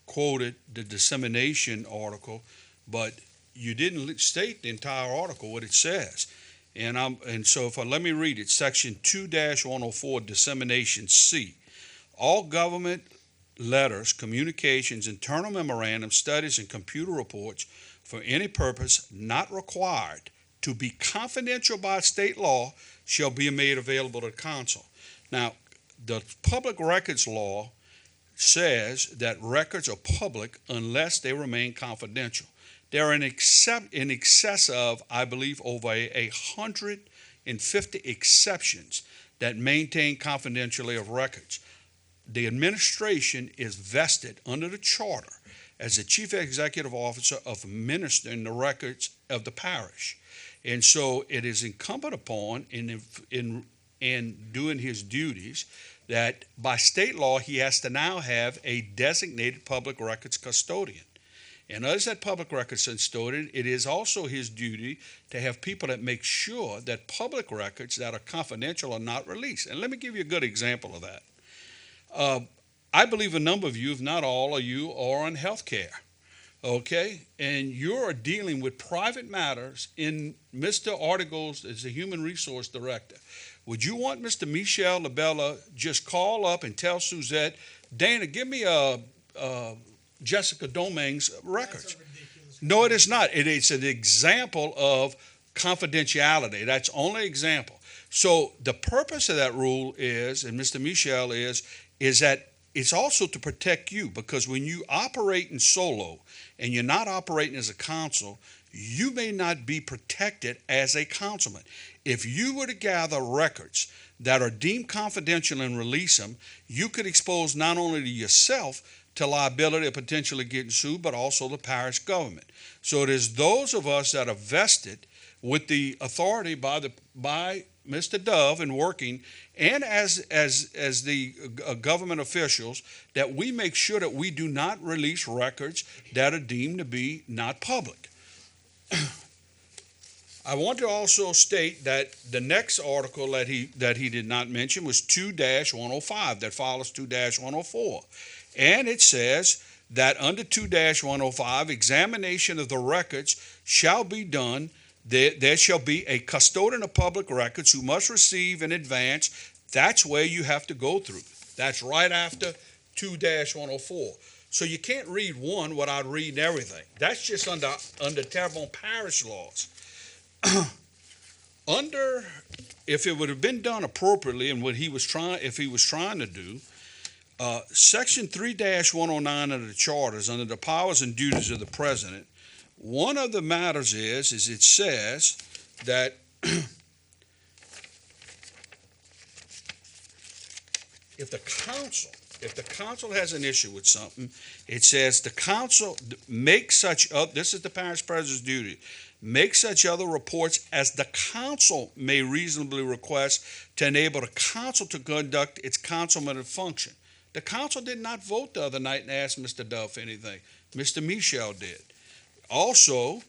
quoted the dissemination article, but you didn't state the entire article, what it says. So let me read it. Section 2-104, dissemination C. All government letters, communications, internal memorandums, studies, and computer reports for any purpose not required to be confidential by state law shall be made available to the council. Now, the public records law says that records are public unless they remain confidential. There are in excess of, I believe, over 150 exceptions that maintain confidentiality of records. The administration is vested under the charter as the chief executive officer of administering the records of the parish. And so it is incumbent upon in doing his duties that by state law he has to now have a designated public records custodian. And as that public records custodian, it is also his duty to have people that make sure that public records that are confidential are not released. And let me give you a good example of that. I believe a number of you, if not all of you, are on health care, okay? And you're dealing with private matters in Mr. Articles as the Human Resource Director. Would you want Mr. Michel Labella just call up and tell Suzette, Dana, give me Jessica Domingue's records? No, it is not. It is an example of confidentiality. That's only example. So the purpose of that rule is, and Mr. Michel is that it's also to protect you, because when you operate in solo and you're not operating as a council, you may not be protected as a councilman. If you were to gather records that are deemed confidential and release them, you could expose not only to yourself to liability of potentially getting sued, but also the parish government. So it is those of us that are vested with the authority by Mr. Dove and working, and as the government officials, that we make sure that we do not release records that are deemed to be not public. I want to also state that the next article that he did not mention was 2-105 that follows 2-104. And it says that under 2-105, examination of the records shall be done. There shall be a custodian of public records who must receive in advance. That's where you have to go through. That's right after 2-104. So you can't read one without reading everything. That's just under Terrebonne Parish laws. If it would have been done appropriately and if he was trying to do, Section 3-109 of the charters, under the powers and duties of the president, one of the matters is it says that if the council has an issue with something, it says the council make such, this is the parish president's duty, make such other reports as the council may reasonably request to enable the council to conduct its councilman function. The council did not vote the other night and ask Mr. Dove for anything. Mr. Michel did. Also,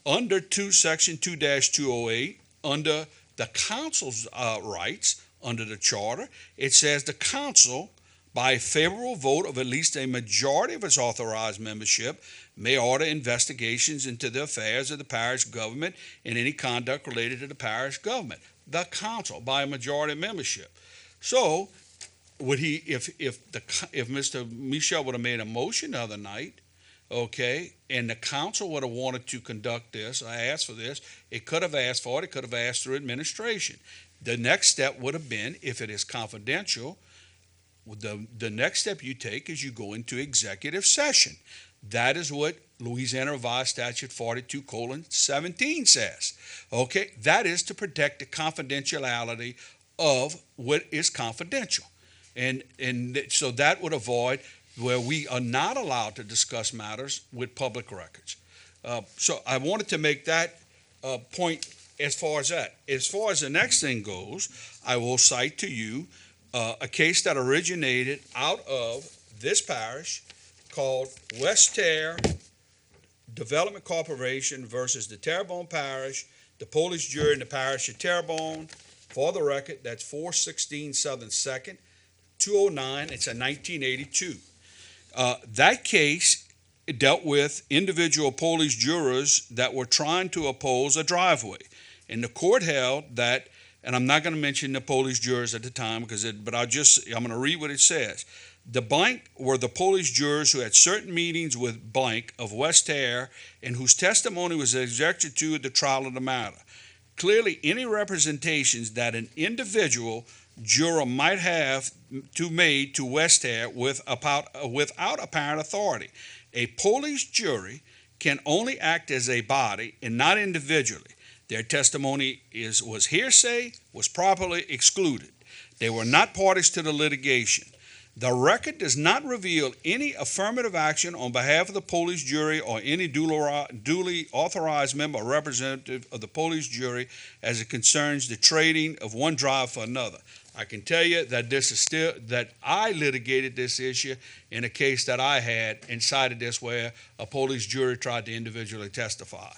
under Section 2-208, under the council's rights, under the charter, it says the council, by a favorable vote of at least a majority of its authorized membership, may order investigations into the affairs of the parish government and any conduct related to the parish government. The council, by a majority of membership. So, if Mr. Michel would have made a motion the other night, okay, and the council would have wanted to conduct this, I asked for this, it could have asked for it, it could have asked through administration. The next step would have been, if it is confidential, the next step you take is you go into executive session. That is what Louisiana Revised Statute 42:17 says. Okay, that is to protect the confidentiality of what is confidential. And so that would avoid where we are not allowed to discuss matters with public records. So I wanted to make that point as far as that. As far as the next thing goes, I will cite to you a case that originated out of this parish called West Terre Development Corporation versus the Terrebonne Parish, the Polish jury in the parish of Terrebonne. For the record, that's 416 Southern 2nd, 209. It's a 1982. That case dealt with individual Polish jurors that were trying to oppose a driveway. And the court held that, and I'm not going to mention the Polish jurors at the time, but I'm going to read what it says. The blank were the Polish jurors who had certain meetings with blank of West Terre and whose testimony was objected to at the trial of the matter. Clearly, any representations that an individual juror might have made to West Terre without apparent authority. A Polish jury can only act as a body and not individually. Their testimony was hearsay, was properly excluded. They were not parties to the litigation. The record does not reveal any affirmative action on behalf of the Polish jury or any duly authorized member or representative of the Polish jury as it concerns the trading of one drive for another. I can tell you that that I litigated this issue in a case that I had and cited this where a Polish jury tried to individually testify.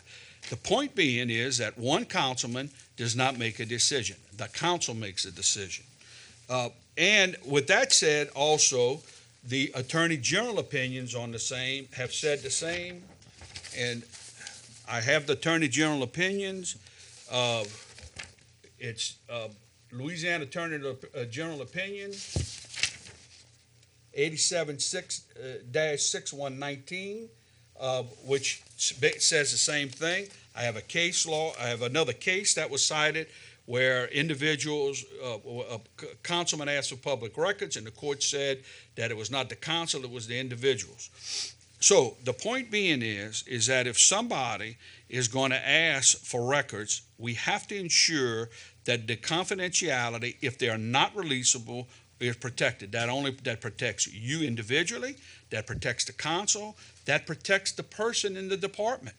The point being is that one councilman does not make a decision. The council makes a decision. And with that said, also, the Attorney General opinions on the same have said the same. And I have the Attorney General opinions. It's Louisiana Attorney General opinion 87-6119 which says the same thing. I have another case that was cited where individuals, a councilman asked for public records, and the court said that it was not the council, it was the individuals. So the point being is that if somebody is going to ask for records, we have to ensure that the confidentiality, if they are not releasable, is protected. That protects you individually, that protects the council, that protects the person in the department.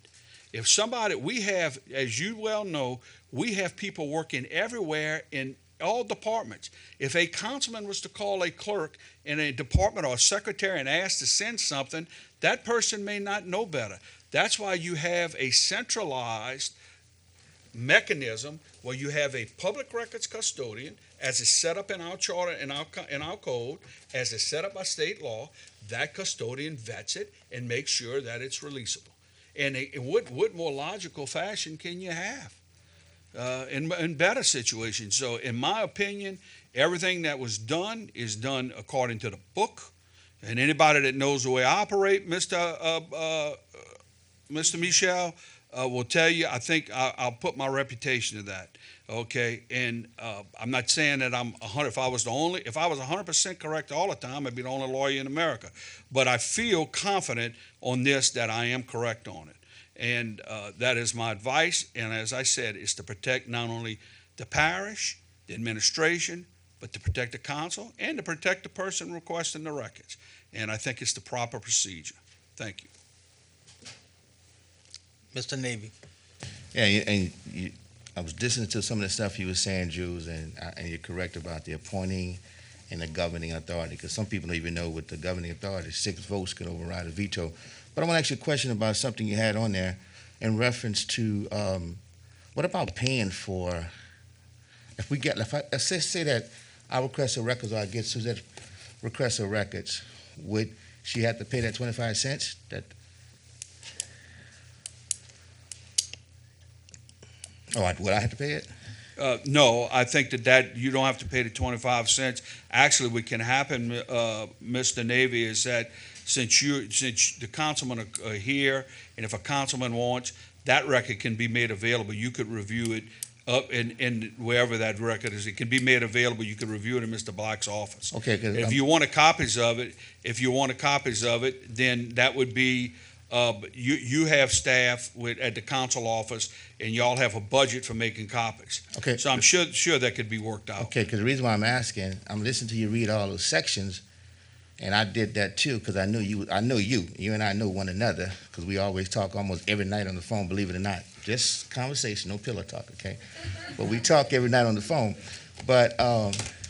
If somebody, we have, as you well know, we have people working everywhere in all departments. If a councilman was to call a clerk in a department or a secretary and ask to send something, that person may not know better. That's why you have a centralized mechanism where you have a public records custodian, as is set up in our charter, in our code, as is set up by state law. That custodian vets it and makes sure that it's releasable. And what more logical fashion can you have in better situations? So in my opinion, everything that was done is done according to the book. And anybody that knows the way I operate, Mr. Michel, will tell you, I think I'll put my reputation to that. Okay, and I'm not saying that I'm 100. If I was 100% correct all the time, I'd be the only lawyer in America. But I feel confident on this that I am correct on it, and that is my advice. And as I said, it's to protect not only the parish, the administration, but to protect the council and to protect the person requesting the records. And I think it's the proper procedure. Thank you. Mr. Navy. Yeah, I was listening to some of the stuff you were saying, Jules, and you're correct about the appointing and the governing authority, because some people don't even know what the governing authority is. 6 votes could override a veto. But I want to ask you a question about something you had on there in reference to what about paying for, let's just say that I request a records or I get Suzette request of records, would she have to pay that 25 cents? Would I have to pay it? No, I think that you don't have to pay the 25 cents. Actually, what can happen, Mr. Navy, is that since the councilmen are here, and if a councilman wants, that record can be made available. You could review it up in wherever that record is. It can be made available. You could review it in Mr. Black's office. Okay. If you want copies of it, then that would be. You have staff at the council office, and y'all have a budget for making copies. Okay. So I'm sure that could be worked out. Okay, because the reason why I'm asking, I'm listening to you read all those sections, and I did that too, because I know you and I know one another, because we always talk almost every night on the phone, believe it or not. Just conversation, no pillow talk, okay? But we talk every night on the phone. But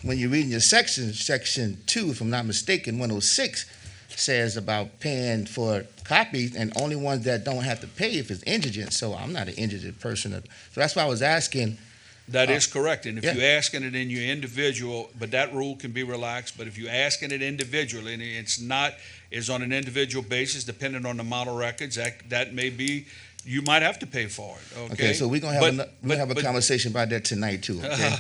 when you're reading your sections, section 2, if I'm not mistaken, 106, says about paying for copies and only ones that don't have to pay if it's indigent. So I'm not an indigent person. So that's why I was asking. That is correct. And if yeah. you're asking it in your individual, but that rule can be relaxed. But if you're asking it individually, and it's on an individual basis, depending on the amount of records, that may be, you might have to pay for it. Okay. So we're gonna have a conversation about that tonight too. Okay.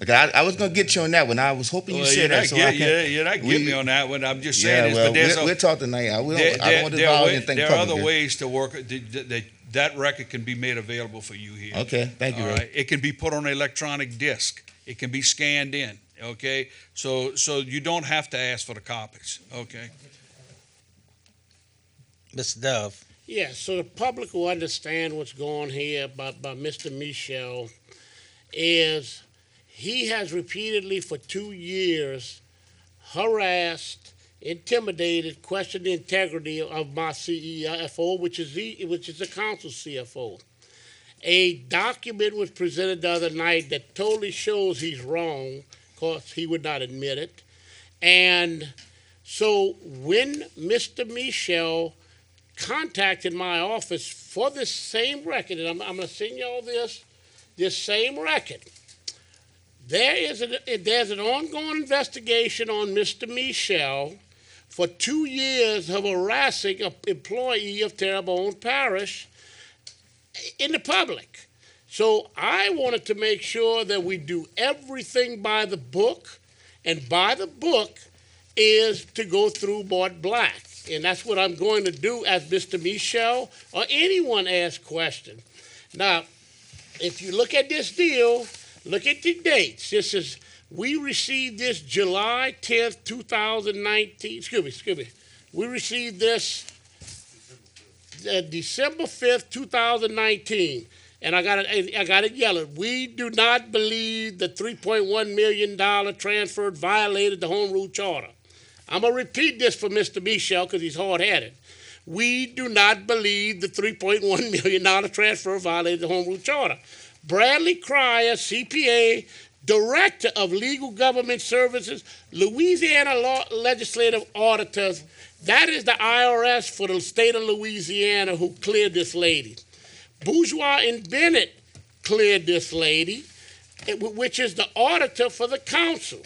Okay, I was going to get you on that one. I was hoping you said that. You're not getting me on that one. I'm just saying we'll talk tonight. I don't want to divulge anything There are public. other ways to work. That record can be made available for you here. Okay, thank you, Ray. Right. It can be put on an electronic disc. It can be scanned in. Okay, so you don't have to ask for the copies. Okay. Mr. Dove. Yeah, so the public will understand what's going on here by Mr. Michel is he has repeatedly for 2 years harassed, intimidated, questioned the integrity of my CEFO, which is the council CFO. A document was presented the other night that totally shows he's wrong, of course he would not admit it. And so when Mr. Michel contacted my office for this same record, and I'm going to send y'all this same record. There's an ongoing investigation on Mr. Michel for 2 years of harassing an employee of Terrebonne Parish in the public. So I wanted to make sure that we do everything by the book, and by the book is to go through Mort Black. And that's what I'm going to do as Mr. Michel or anyone asks questions. Now, if you look at this deal, look at the dates. We received this July 10th, 2019. Excuse me. We received this December 5th, 2019. And I got it yellow. We do not believe the $3.1 million transfer violated the Home Rule Charter. I'm going to repeat this for Mr. Michel because he's hard-headed. We do not believe the $3.1 million transfer violated the Home Rule Charter. Bradley Cryer, CPA, Director of Legal Government Services, Louisiana Legislative Auditors. That is the IRS for the state of Louisiana who cleared this lady. Bourgeois and Bennett cleared this lady, which is the auditor for the council.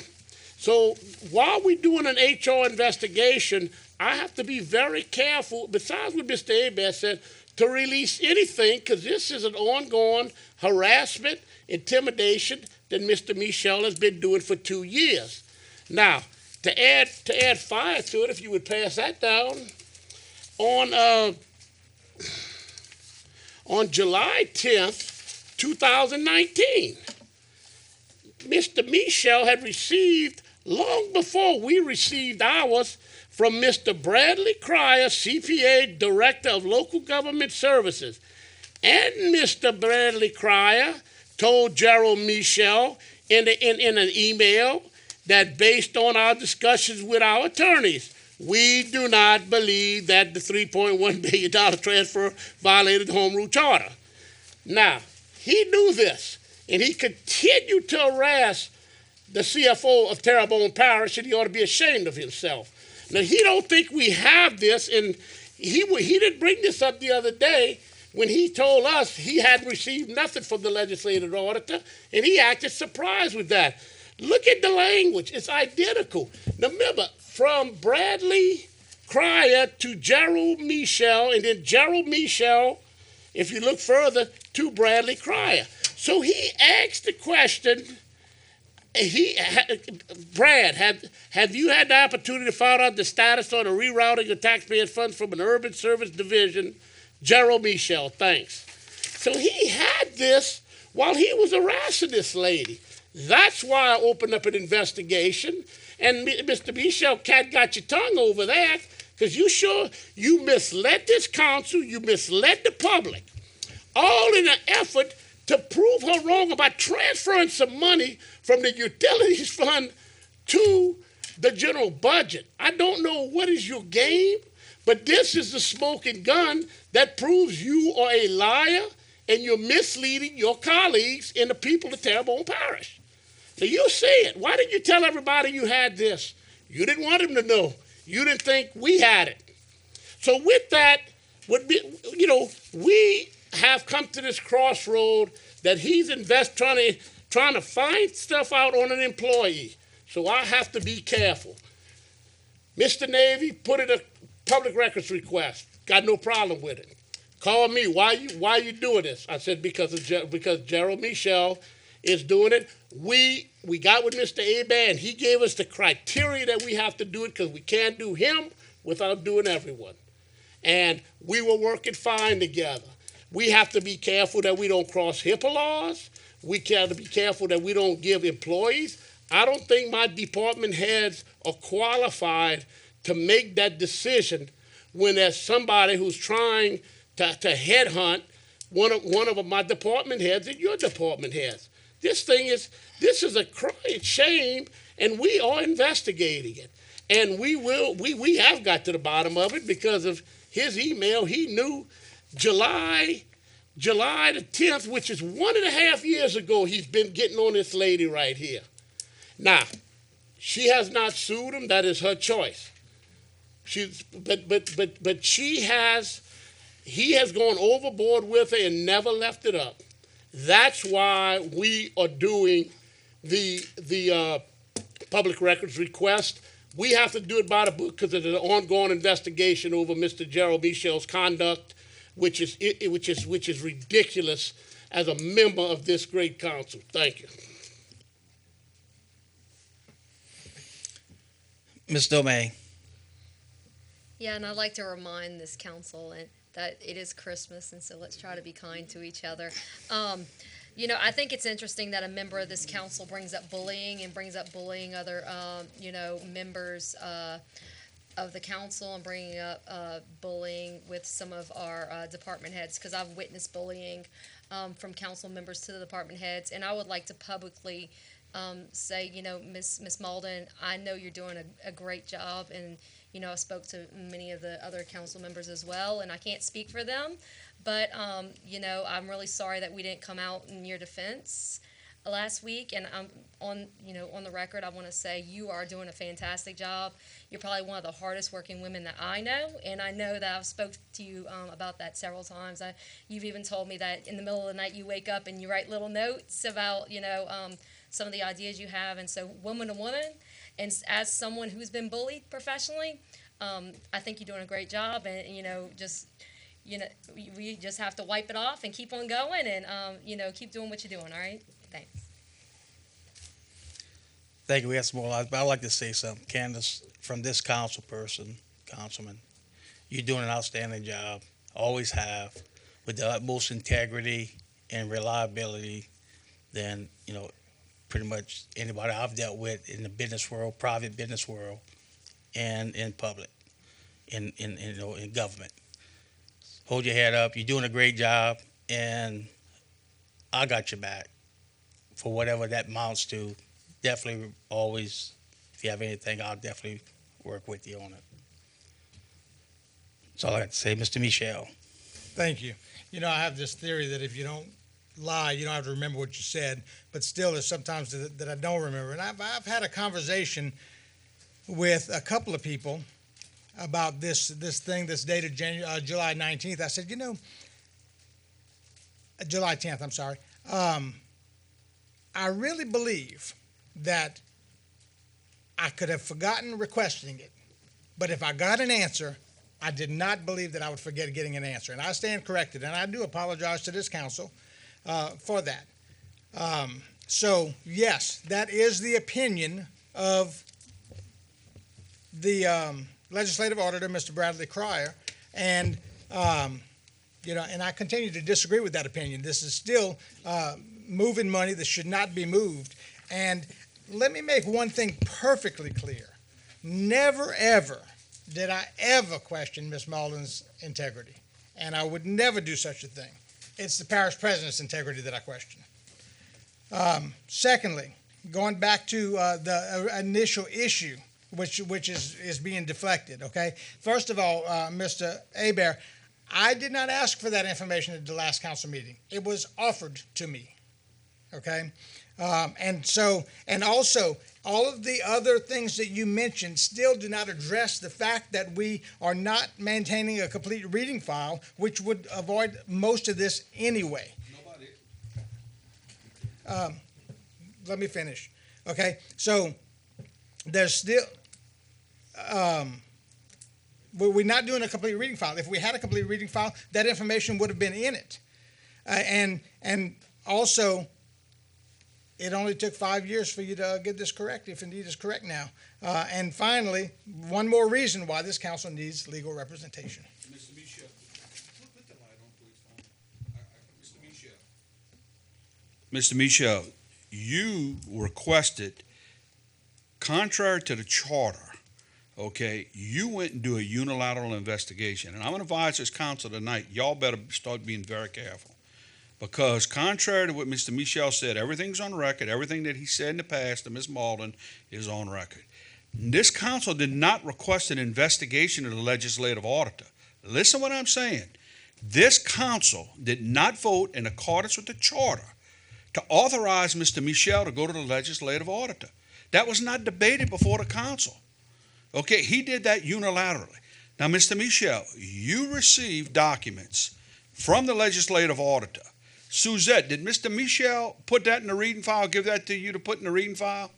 So while we're doing an HR investigation, I have to be very careful, besides what Mr. Hebert said, to release anything, because this is an ongoing harassment, intimidation that Mr. Michel has been doing for 2 years. Now, to add fire to it, if you would pass that down, on July 10th, 2019, Mr. Michel had received, long before we received ours, from Mr. Bradley Cryer, CPA, Director of Local Government Services. And Mr. Bradley Cryer told Gerald Michel in an email that based on our discussions with our attorneys, we do not believe that the $3.1 billion transfer violated the Home Rule Charter. Now, he knew this, and he continued to harass the CFO of Terrebonne Parish, and he ought to be ashamed of himself. Now, he don't think we have this, and he didn't bring this up the other day when he told us he hadn't received nothing from the legislative auditor, and he acted surprised with that. Look at the language. It's identical. Now, remember, from Bradley Cryer to Gerald Michel, and then Gerald Michel, if you look further, to Bradley Cryer. So he asked the question, Brad, have you had the opportunity to find out the status on the rerouting of taxpayer funds from an urban service division? Gerald Michel, thanks. So he had this while he was harassing this lady. That's why I opened up an investigation. And Mr. Michel, cat got your tongue over that, because you misled this council, you misled the public, all in an effort to prove her wrong about transferring some money from the utilities fund to the general budget. I don't know what is your game, but this is the smoking gun that proves you are a liar and you're misleading your colleagues and the people of Terrebonne Parish. So you see it. Why didn't you tell everybody you had this? You didn't want them to know. You didn't think we had it. So with that, we have come to this crossroad that he's trying to find stuff out on an employee. So I have to be careful. Mr. Navy put in a public records request. Got no problem with it. Call me. Why you doing this? I said because Gerald Michel is doing it. We got with Mr. Hebert, and he gave us the criteria that we have to do it because we can't do him without doing everyone. And we were working fine together. We have to be careful that we don't cross HIPAA laws. We have to be careful that we don't give employees. I don't think my department heads are qualified to make that decision when there's somebody who's trying to headhunt one of my department heads and your department heads. This is a crying shame, and we are investigating it. And we have got to the bottom of it because of his email. He knew July the 10th, which is 1.5 years ago, he's been getting on this lady right here. Now, she has not sued him. That is her choice. He has gone overboard with her and never left it up. That's why we are doing the public records request. We have to do it by the book because of the ongoing investigation over Mr. Gerald Michel's conduct, which is ridiculous as a member of this great council. Thank you. Ms. Domay. Yeah, and I'd like to remind this council that it is Christmas, and so let's try to be kind to each other. I think it's interesting that a member of this council brings up bullying other, members of the council and bringing up bullying with some of our department heads, because I've witnessed bullying from council members to the department heads, and I would like to publicly say, Miss Malden, I know you're doing a great job, and I spoke to many of the other council members as well, and I can't speak for them, but I'm really sorry that we didn't come out in your defense last week, and I'm on the record, I want to say you are doing a fantastic job. You're probably one of the hardest working women that I know, and I know that I've spoke to you about that several times. You've even told me that in the middle of the night you wake up and you write little notes about some of the ideas you have, and so woman to woman, and as someone who's been bullied professionally, I think you're doing a great job, and we just have to wipe it off and keep on going, and keep doing what you're doing. All right, thanks. Thank you. We have some more lives, but I'd like to say something. Candace, from this councilman, you're doing an outstanding job. Always have, with the utmost integrity and reliability than, pretty much anybody I've dealt with in the business world, private business world, and in public, in government. Hold your head up. You're doing a great job, and I got your back for whatever that amounts to. Definitely always, if you have anything, I'll definitely work with you on it. That's all I have to say. Mr. Michel. Thank you. I have this theory that if you don't lie, you don't have to remember what you said, but still there's sometimes that I don't remember. And I've had a conversation with a couple of people about this thing that's dated July 19th. I said, July 10th, I'm sorry. I really believe that I could have forgotten requesting it, but if I got an answer, I did not believe that I would forget getting an answer, and I stand corrected, and I do apologize to this council for that. So, yes, that is the opinion of the legislative auditor, Mr. Bradley Cryer, and and I continue to disagree with that opinion. This is still moving money that should not be moved. And let me make one thing perfectly clear. Never, ever did I ever question Ms. Malden's integrity. And I would never do such a thing. It's the parish president's integrity that I question. Secondly, going back to the initial issue, which is being deflected, okay? First of all, Mr. Hebert, I did not ask for that information at the last council meeting. It was offered to me, okay? And also, all of the other things that you mentioned still do not address the fact that we are not maintaining a complete reading file, which would avoid most of this anyway. Let me finish. Okay, so there's still, we're not doing a complete reading file. If we had a complete reading file, that information would have been in it. And also, it only took 5 years for you to get this correct, if indeed it's correct now. And finally, one more reason why this council needs legal representation. Mr. Michel, put the light on, please. Mr. Michel. Mr. Michel, you requested, contrary to the charter, okay, you went and do a unilateral investigation. And I'm going to advise this council tonight, y'all better start being very careful. Because contrary to what Mr. Michel said, everything's on record. Everything that he said in the past to Ms. Malden is on record. This council did not request an investigation of the legislative auditor. Listen to what I'm saying. This council did not vote in accordance with the charter to authorize Mr. Michel to go to the legislative auditor. That was not debated before the council. Okay, he did that unilaterally. Now, Mr. Michel, you received documents from the legislative auditor. Suzette, did Mr. Michel put that in the reading file, give that to you to put in the reading file?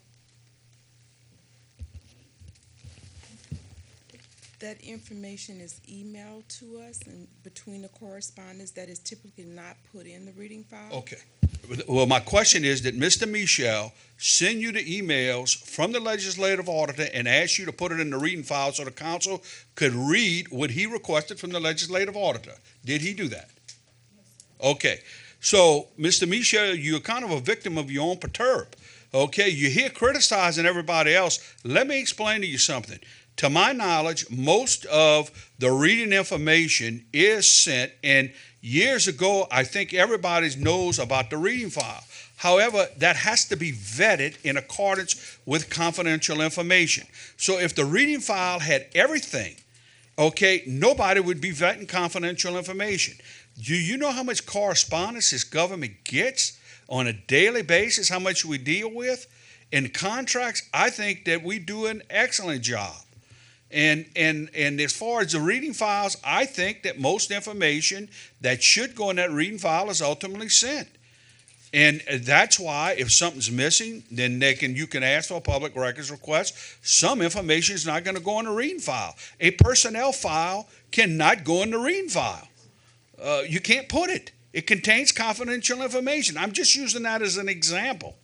that information is emailed to us and between the correspondence that is typically not put in the reading file? Okay. Well, my question is, did Mr. Michel send you the emails from the legislative auditor and ask you to put it in the reading file so the council could read what he requested from the legislative auditor? Did he do that? Okay. So, Mr. Michel, you're kind of a victim of your own perturb. Okay, you're here criticizing everybody else. Let me explain to you something. To my knowledge, most of the reading information is sent, and years ago, I think everybody knows about the reading file. However, that has to be vetted in accordance with confidential information. So if the reading file had everything, okay, nobody would be vetting confidential information. Do you know how much correspondence this government gets on a daily basis, how much we deal with? In contracts, I think that we do an excellent job. And as far as the reading files, I think that most information that should go in that reading file is ultimately sent. And that's why if something's missing, then you can ask for a public records request. Some information is not going to go in the reading file. A personnel file cannot go in the reading file. You can't put it. It contains confidential information. I'm just using that as an example.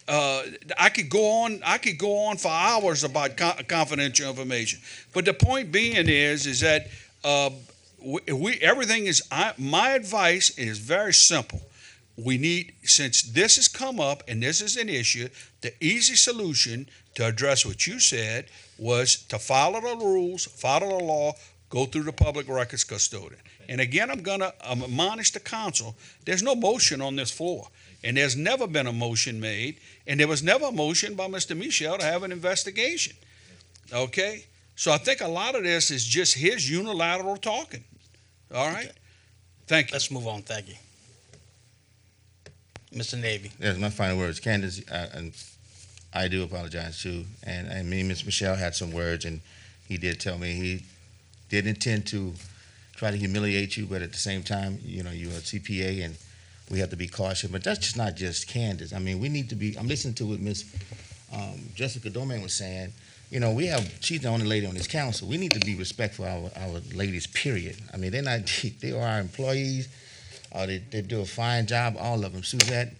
I could go on for hours about confidential information. But the point being is that my advice is very simple. We need, since this has come up and this is an issue, the easy solution to address what you said was to follow the rules, follow the law, go through the public records custodian. And again, I'm going to admonish the council, there's no motion on this floor. And there's never been a motion made, and there was never a motion by Mr. Michel to have an investigation. Okay? So I think a lot of this is just his unilateral talking. All right? Okay. Thank you. Let's move on. Thank you. Mr. Navy. Yes, my final words. Candace, and I do apologize too. And me and Ms. Michelle had some words, and he did tell me he didn't intend to try to humiliate you, but at the same time, you're a CPA, and we have to be cautious. But that's just not just Candace. I mean, we need to be, I'm listening to what Ms. Jessica Domingue was saying. She's the only lady on this council. We need to be respectful of our ladies, period. I mean, they are our employees. They do a fine job, all of them. Suzette,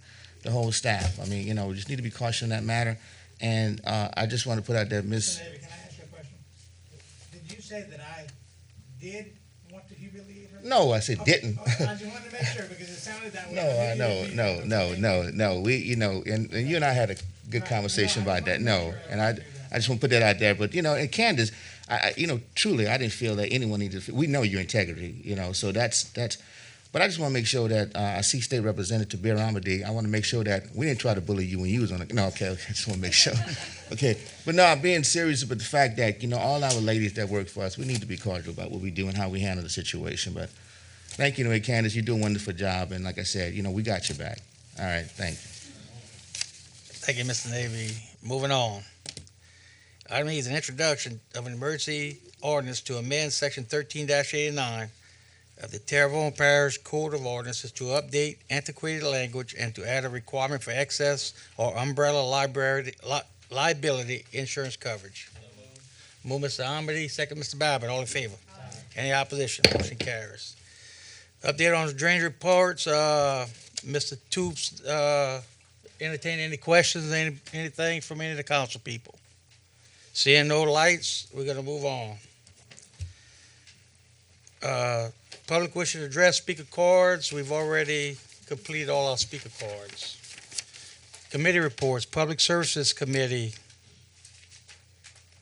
the whole staff. I mean, we just need to be cautious in that matter. And I just want to put out there, Ms. Mr. Navy, can I ask you a question? Did you say that I did want to humiliate her? No, I said didn't. I just wanted to make sure because it sounded that way. No. We, and you and I had a good conversation about that. No, and I just want to put that out there. But and Candace, truly, I didn't feel that anyone needed to. We know your integrity, so that's. But I just want to make sure that I see State Representative Bear Amadi. I want to make sure that we didn't try to bully you when you was on it. No, okay, I just want to make sure. Okay, but no, I'm being serious about the fact that all our ladies that work for us, we need to be cordial about what we do and how we handle the situation. But thank you, anyway, Candace. You do a wonderful job, and like I said, we got your back. All right, thank you. Thank you, Mr. Navy. Moving on. Item E is an introduction of an emergency ordinance to amend Section 13-89 of the Terrebonne Parish Code of Ordinances to update antiquated language and to add a requirement for excess or umbrella liability insurance coverage. Move Mr. Amity, second Mr. Babbitt. All in favor? Any opposition? Motion carries. Update on the drainage reports. Mr. Toops, entertain any questions, anything from any of the council people? Seeing no lights, we're going to move on. Public wishing to address speaker cards. We've already completed all our speaker cards. Committee reports. Public Services Committee.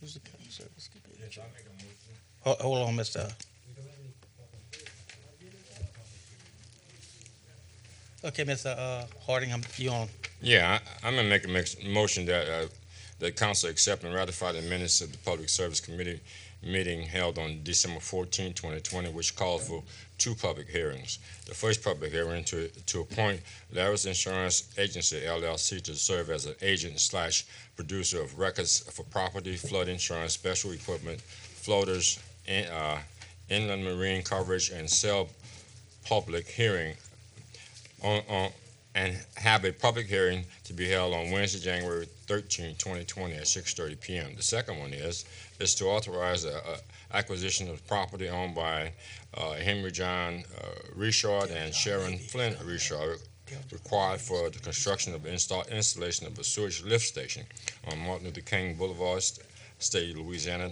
Who's the Public Service Committee? Hold on, Mr. Okay, Mr. Harding, you on? Yeah, I'm going to make a motion that the council accept and ratify the minutes of the Public Service Committee meeting held on December 14, 2020, which called for 2 public hearings. The first public hearing to appoint Larry's Insurance Agency, LLC, to serve as an agent/producer of records for property, flood insurance, special equipment, floaters, inland marine coverage, and sell public hearing on and have a public hearing to be held on Wednesday, January 13, 2020 at 6:30 p.m. The second one is to authorize a acquisition of property owned by Henry John Richard and Sharon Flynn Richard required for the construction of installation of a sewage lift station on Martin Luther King Boulevard, State of Louisiana,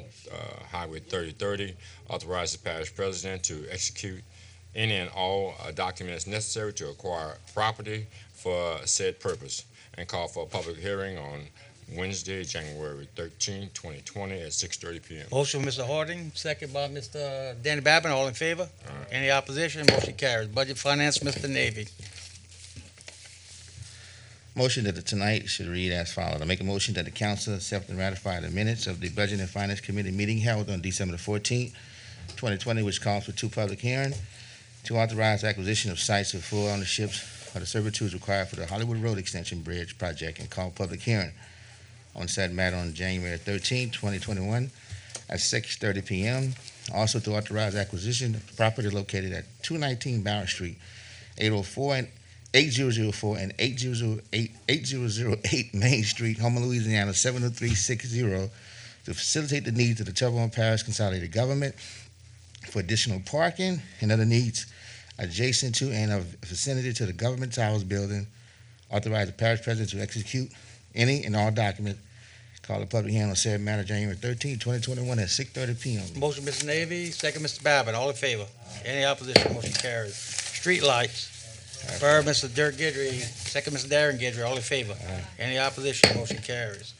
Highway 3030. Authorize the parish president to execute any and all documents necessary to acquire property for said purpose, and call for a public hearing on Wednesday, January 13, 2020 at 6:30 p.m. Motion by Mr. Harding, second by Mr. Danny Babin. All in favor? Any opposition? Motion carries. Budget Finance, Mr. Navy. Motion that tonight should read as follows. I make a motion that the council accept and ratify the minutes of the Budget and Finance Committee meeting held on December the 14th, 2020, which calls for two public hearings to authorize acquisition of sites of full ownerships of the servitudes required for the Hollywood Road Extension Bridge project, and call public hearing on said matter on January 13, 2021 at 6:30 p.m. Also to authorize acquisition of property located at 219 Barrett Street, 8004 and 8008 Main Street, Houma, Louisiana 70360, to facilitate the needs of the Terrebonne Parish Consolidated Government for additional parking and other needs adjacent to and of vicinity to the Government Towers building. Authorize the parish president to execute any and all documents. Call a public hearing on said matter January 13, 2021 at 6:30 p.m. Motion, Mr. Navy, second, Mr. Babbitt. All in favor? Any opposition? Motion carries. Street lights. First, Mr. Dirk Gidry, second, Mr. Darren Gidry. All in favor? Any opposition? Motion carries.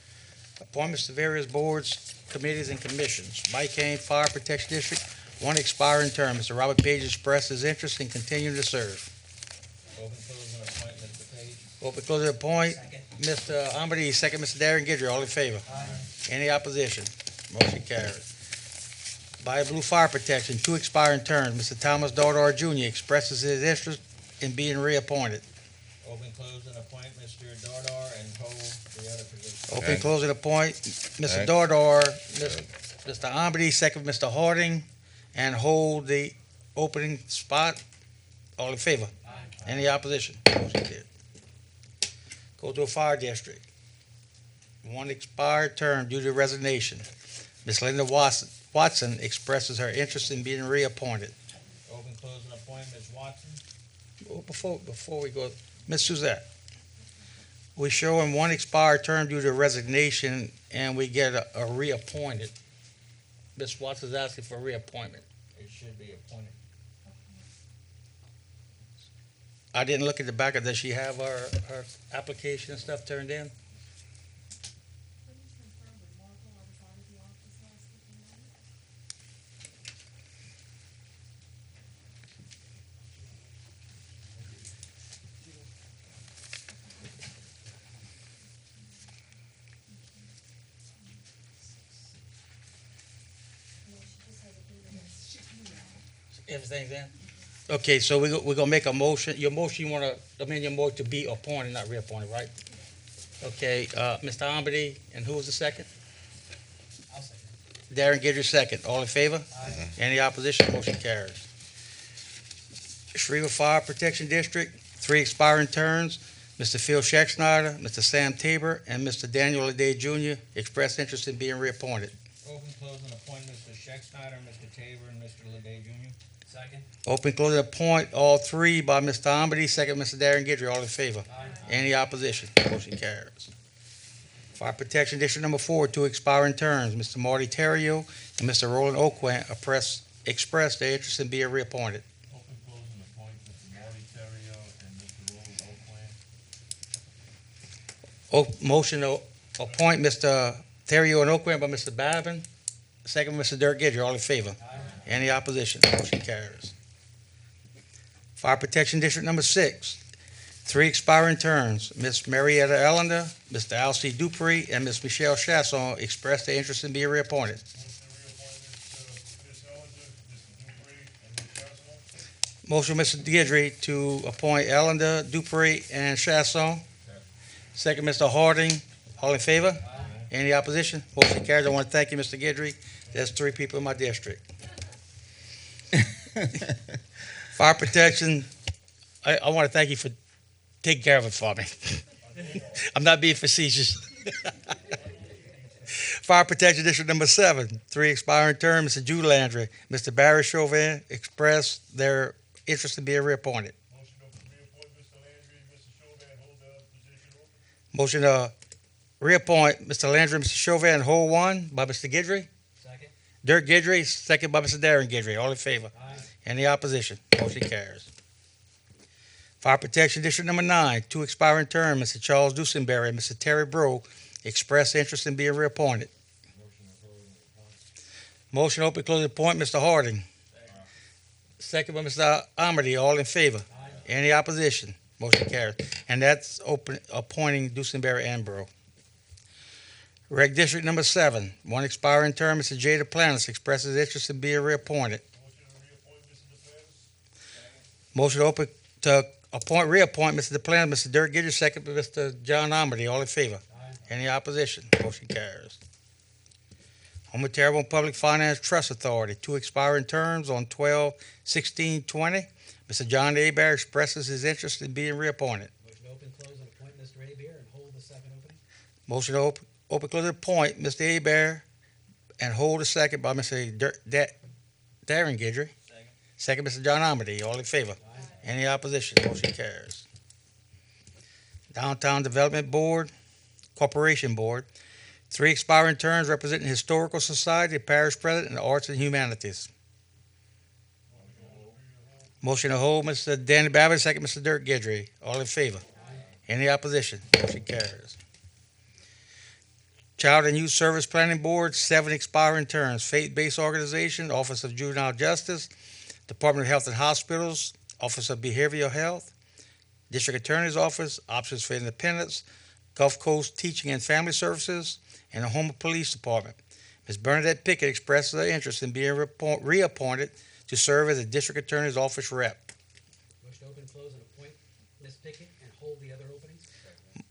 Appointments to various boards, committees, and commissions. Bicane Fire Protection District, one expiring term. Mr. Robert Page expressed his interest in continuing to serve. Open, close, and appoint Mr. Page. Open, close, and appoint Mr. Amity, second, Mr. Darren Gidry. All in favor? Any opposition? Motion carries. By Blue Fire Protection, two expiring terms. Mr. Thomas Dardar Jr. expresses his interest in being reappointed. Open, close, and appoint Mr. Dardar and hold the other position. Open, close, and appoint Mr. Dardar, Mr. Amity, second, Mr. Harding, and hold the opening spot. All in favor? Any opposition? Motion carried. Go to a fire district. One expired term due to resignation. Ms. Linda Watson expresses her interest in being reappointed. Open, close, and appoint Ms. Watson. Before we go, Ms. Suzette, we show him one expired term due to resignation, and we get a reappointed. Ms. Watson's asking for reappointment. It should be appointed. I didn't look at the back of, does she have her application and stuff turned in? Everything's in? Okay, so we're gonna make a motion. Your motion, you wanna amend your motion to be appointed, not reappointed, right? Okay, Mr. Amity, and who was the second? I'll second. Darren Gidry, second. All in favor? Any opposition? Motion carries. Schriever Fire Protection District, three expiring terms. Mr. Phil Scheckschneider, Mr. Sam Tabor, and Mr. Daniel Ade Jr. expressed interest in being reappointed. Open, close, and appoint Mr. Scheckschneider, Mr. Tabor, and Mr. Lede Jr. Second. Open, close, and appoint all three by Mr. Amity, second, Mr. Darren Gidry. All in favor? Any opposition? Motion carries. Fire Protection District Number 4, two expiring terms. Mr. Marty Terrio and Mr. Roland Oakwan expressed their interest in being reappointed. Open, close, and appoint Mr. Marty Terrio and Mr. Roland Oakland. Motion to appoint Mr. Terrio and Oakwan by Mr. Babin, second, Mr. Dirk Gidry. All in favor? Any opposition? Motion carries. Fire Protection District Number 6, three expiring terms. Ms. Marietta Ellender, Mr. Alcee Dupree, and Ms. Michelle Chasson expressed their interest in being reappointed. Motion, Mr. Gidry, to appoint Ellender, Dupree, and Chasson. Second, Mr. Harding. All in favor? Any opposition? Motion carries. I want to thank you, Mr. Gidry. There's three people in my district. Fire Protection, I want to thank you for take care of it for me. I'm not being facetious. Fire Protection District number 7, 3 expiring term, Mr. Jude Landry, Mr. Barry Chauvin expressed their interest in being reappointed. Motion to reappoint Mr. Landry and Mr. Chauvin, hold one by Mr. Guidry. Second. Dirk Guidry, second by Mr. Darren Guidry. All in favor? Any opposition? Motion carries. Fire Protection District number 9, 2 expiring term, Mr. Charles Dusenberry and Mr. Terry Bro expressed interest in being reappointed. Motion to open, close the appoint, Mr. Harding. Second by Mr. Amity. All in favor? Any opposition? Motion carries. And that's open, appointing Dusenberry and Bro. Rec District number 7, 1 expiring term, Mr. Jay Duplantis expresses interest in being reappointed. Motion to open to reappoint Mr. Duplantis, Mr. Dirk Guidry, second by Mr. John Amity. All in favor? Any opposition? Motion carries. Home of Terrebonne Public Finance Trust Authority, 2 expiring terms on 12/16/20. Mr. John Abear expresses his interest in being reappointed. Motion to open, close, and appoint Mr. Abear and hold the second opening. Motion to open, close, and appoint Mr. Abear and hold the second by Mr. Darren Guidry. Second, Mr. John Amity. All in favor? Any opposition? Motion carries. Downtown Development Board, Corporation Board, 3 expiring terms representing Historical Society, Parish President, and Arts and Humanities. Motion to hold, Mr. Danny Babbitt, second, Mr. Dirk Guidry. All in favor? Any opposition? Motion carries. Child and Youth Service Planning Board, 7 expiring terms, Faith-Based Organization, Office of Juvenile Justice, Department of Health and Hospitals, Office of Behavioral Health, District Attorney's Office, Options for Independence, Gulf Coast Teaching and Family Services, and the Houma Police Department. Ms. Bernadette Pickett expresses her interest in being reappointed to serve as a District Attorney's Office rep. Motion to open, close, and appoint Ms. Pickett and hold the other openings.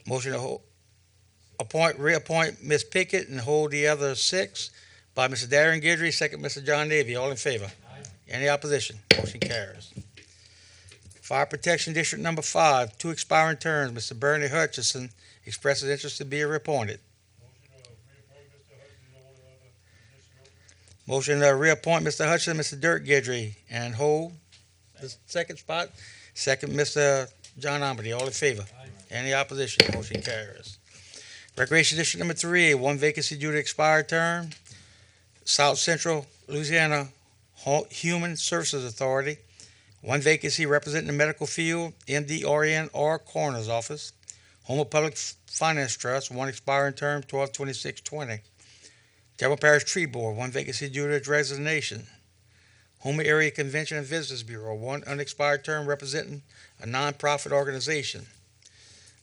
Motion to reappoint Ms. Pickett and hold the other 6 by Mr. Darren Guidry, second, Mr. John Navy. All in favor? Any opposition? Motion carries. Fire Protection District number 5, 2 expiring terms, Mr. Bernie Hutchison expresses interest in being reappointed. Motion to reappoint Mr. Hutchison, Mr. Dirk Guidry, and hold the second spot. Second, Mr. John Amity. All in favor? Any opposition? Motion carries. Recreation District number 3, 1 vacancy due to expired term, South Central Louisiana Human Services Authority, 1 vacancy representing the medical field, MDRN Coroner's Office, Houma Public Finance Trust, 1 expiring term, 12/26/20. Terrebonne Parish Tree Board, 1 vacancy due to its resignation. Houma Area Convention and Visitors Bureau, 1 unexpired term representing a nonprofit organization.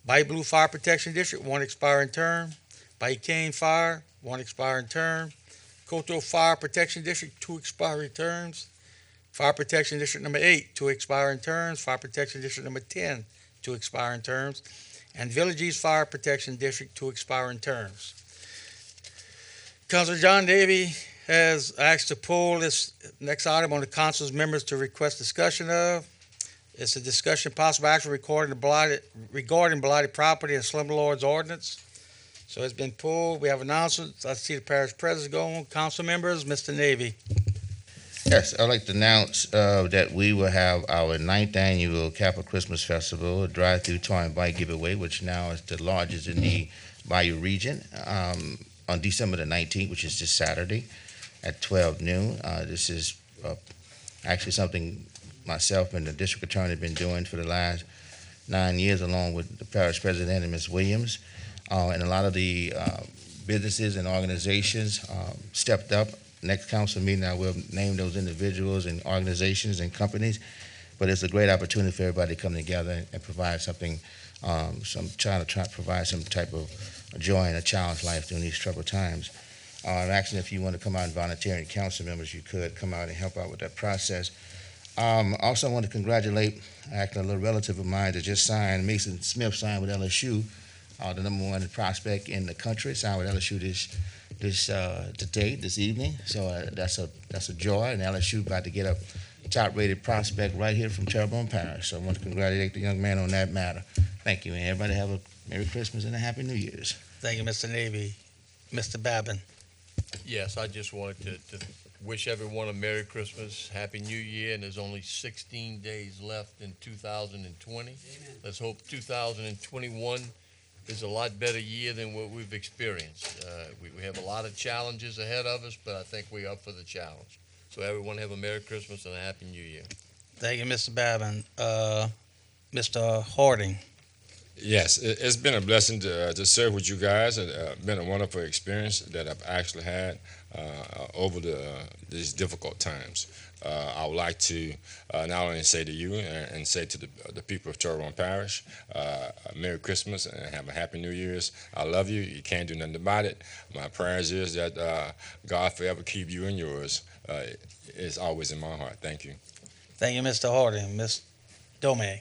Bayou Blue Fire Protection District, 1 expiring term. Bayou Cane Fire, 1 expiring term. Coteau Fire Protection District, 2 expiring terms. Fire Protection District number 8, 2 expiring terms. Fire Protection District number 10, 2 expiring terms. And Village East Fire Protection District, 2 expiring terms. Councilor John Davy has asked to pull this next item on the council's members to request discussion of. It's a discussion possible action regarding blighted property and slumlords ordinance. So it's been pulled. We have announcements. I see the parish president going. Council members, Mr. Navy. Yes, I'd like to announce that we will have our 9th annual Capital Christmas Festival, a drive-through toy and bike giveaway, which now is the largest in the Bayou region, on December the 19th, which is this Saturday at 12 noon. This is actually something myself and the district attorney have been doing for the last 9 years, along with the parish president and Ms. Williams. And a lot of the businesses and organizations stepped up. Next council meeting, I will name those individuals and organizations and companies. But it's a great opportunity for everybody to come together and provide something, try to provide some type of joy in a child's life during these troubled times. I'm asking if you want to come out and volunteer, and council members, you could come out and help out with that process. Also, I want to congratulate, actually, a little relative of mine that just signed, Mason Smith signed with LSU, the number 1 prospect in the country, signed with LSU this evening. So that's a joy, and LSU about to get a top-rated prospect right here from Terrebonne Parish. So I want to congratulate the young man on that matter. Thank you, and everybody have a Merry Christmas and a Happy New Year's. Thank you, Mr. Navy. Mr. Babin. Yes, I just wanted to wish everyone a Merry Christmas, Happy New Year, and there's only 16 days left in 2020. Let's hope 2021 is a lot better year than what we've experienced. We have a lot of challenges ahead of us, but I think we're up for the challenge. So everyone have a Merry Christmas and a Happy New Year. Thank you, Mr. Babin. Mr. Harding. Yes, it's been a blessing to serve with you guys. It's been a wonderful experience that I've actually had over these difficult times. I would like to not only say to you and say to the people of Terrebonne Parish, Merry Christmas and have a Happy New Year's. I love you. You can't do nothing about it. My prayers is that God forever keep you and yours. It's always in my heart. Thank you. Thank you, Mr. Harding. Ms. Domey.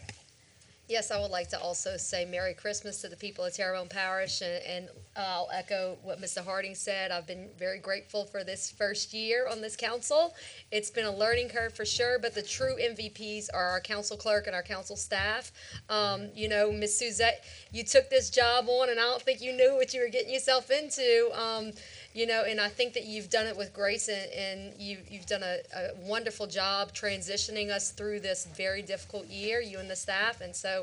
Yes, I would like to also say Merry Christmas to the people of Terrebonne Parish, and I'll echo what Mr. Harding said. I've been very grateful for this first year on this council. It's been a learning curve for sure, but the true MVPs are our council clerk and our council staff. Ms. Suzette, you took this job on, and I don't think you knew what you were getting yourself into. And I think that you've done it with grace, and you've done a wonderful job transitioning us through this very difficult year, you and the staff. And so,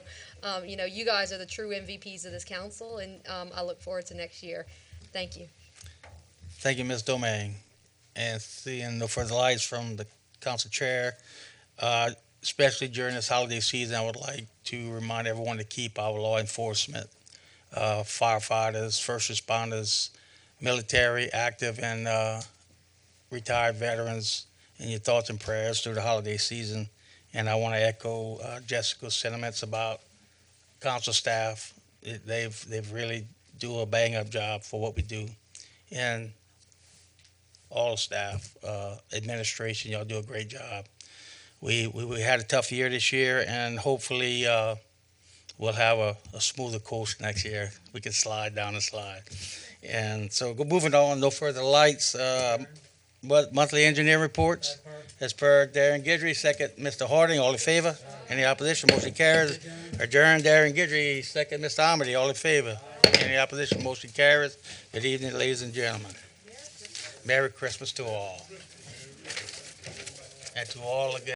you guys are the true MVPs of this council, and I look forward to next year. Thank you. Thank you, Ms. Domingue. And seeing no further lights from the council chair, especially during this holiday season, I would like to remind everyone to keep our law enforcement, firefighters, first responders, military, active, and retired veterans in your thoughts and prayers through the holiday season. And I want to echo Jessica's sentiments about council staff. They've really do a bang-up job for what we do. And all staff, administration, y'all do a great job. We had a tough year this year, and hopefully we'll have a smoother course next year. We can slide down the slide. And so moving on, no further lights. Monthly engineering reports. As per Darren Guidry, second Mr. Harding, all in favor? Any opposition? Motion carries. Adjourned, Darren Guidry, second Mr. Amity, all in favor? Any opposition? Motion carries. Good evening, ladies and gentlemen. Merry Christmas to all. And to all again.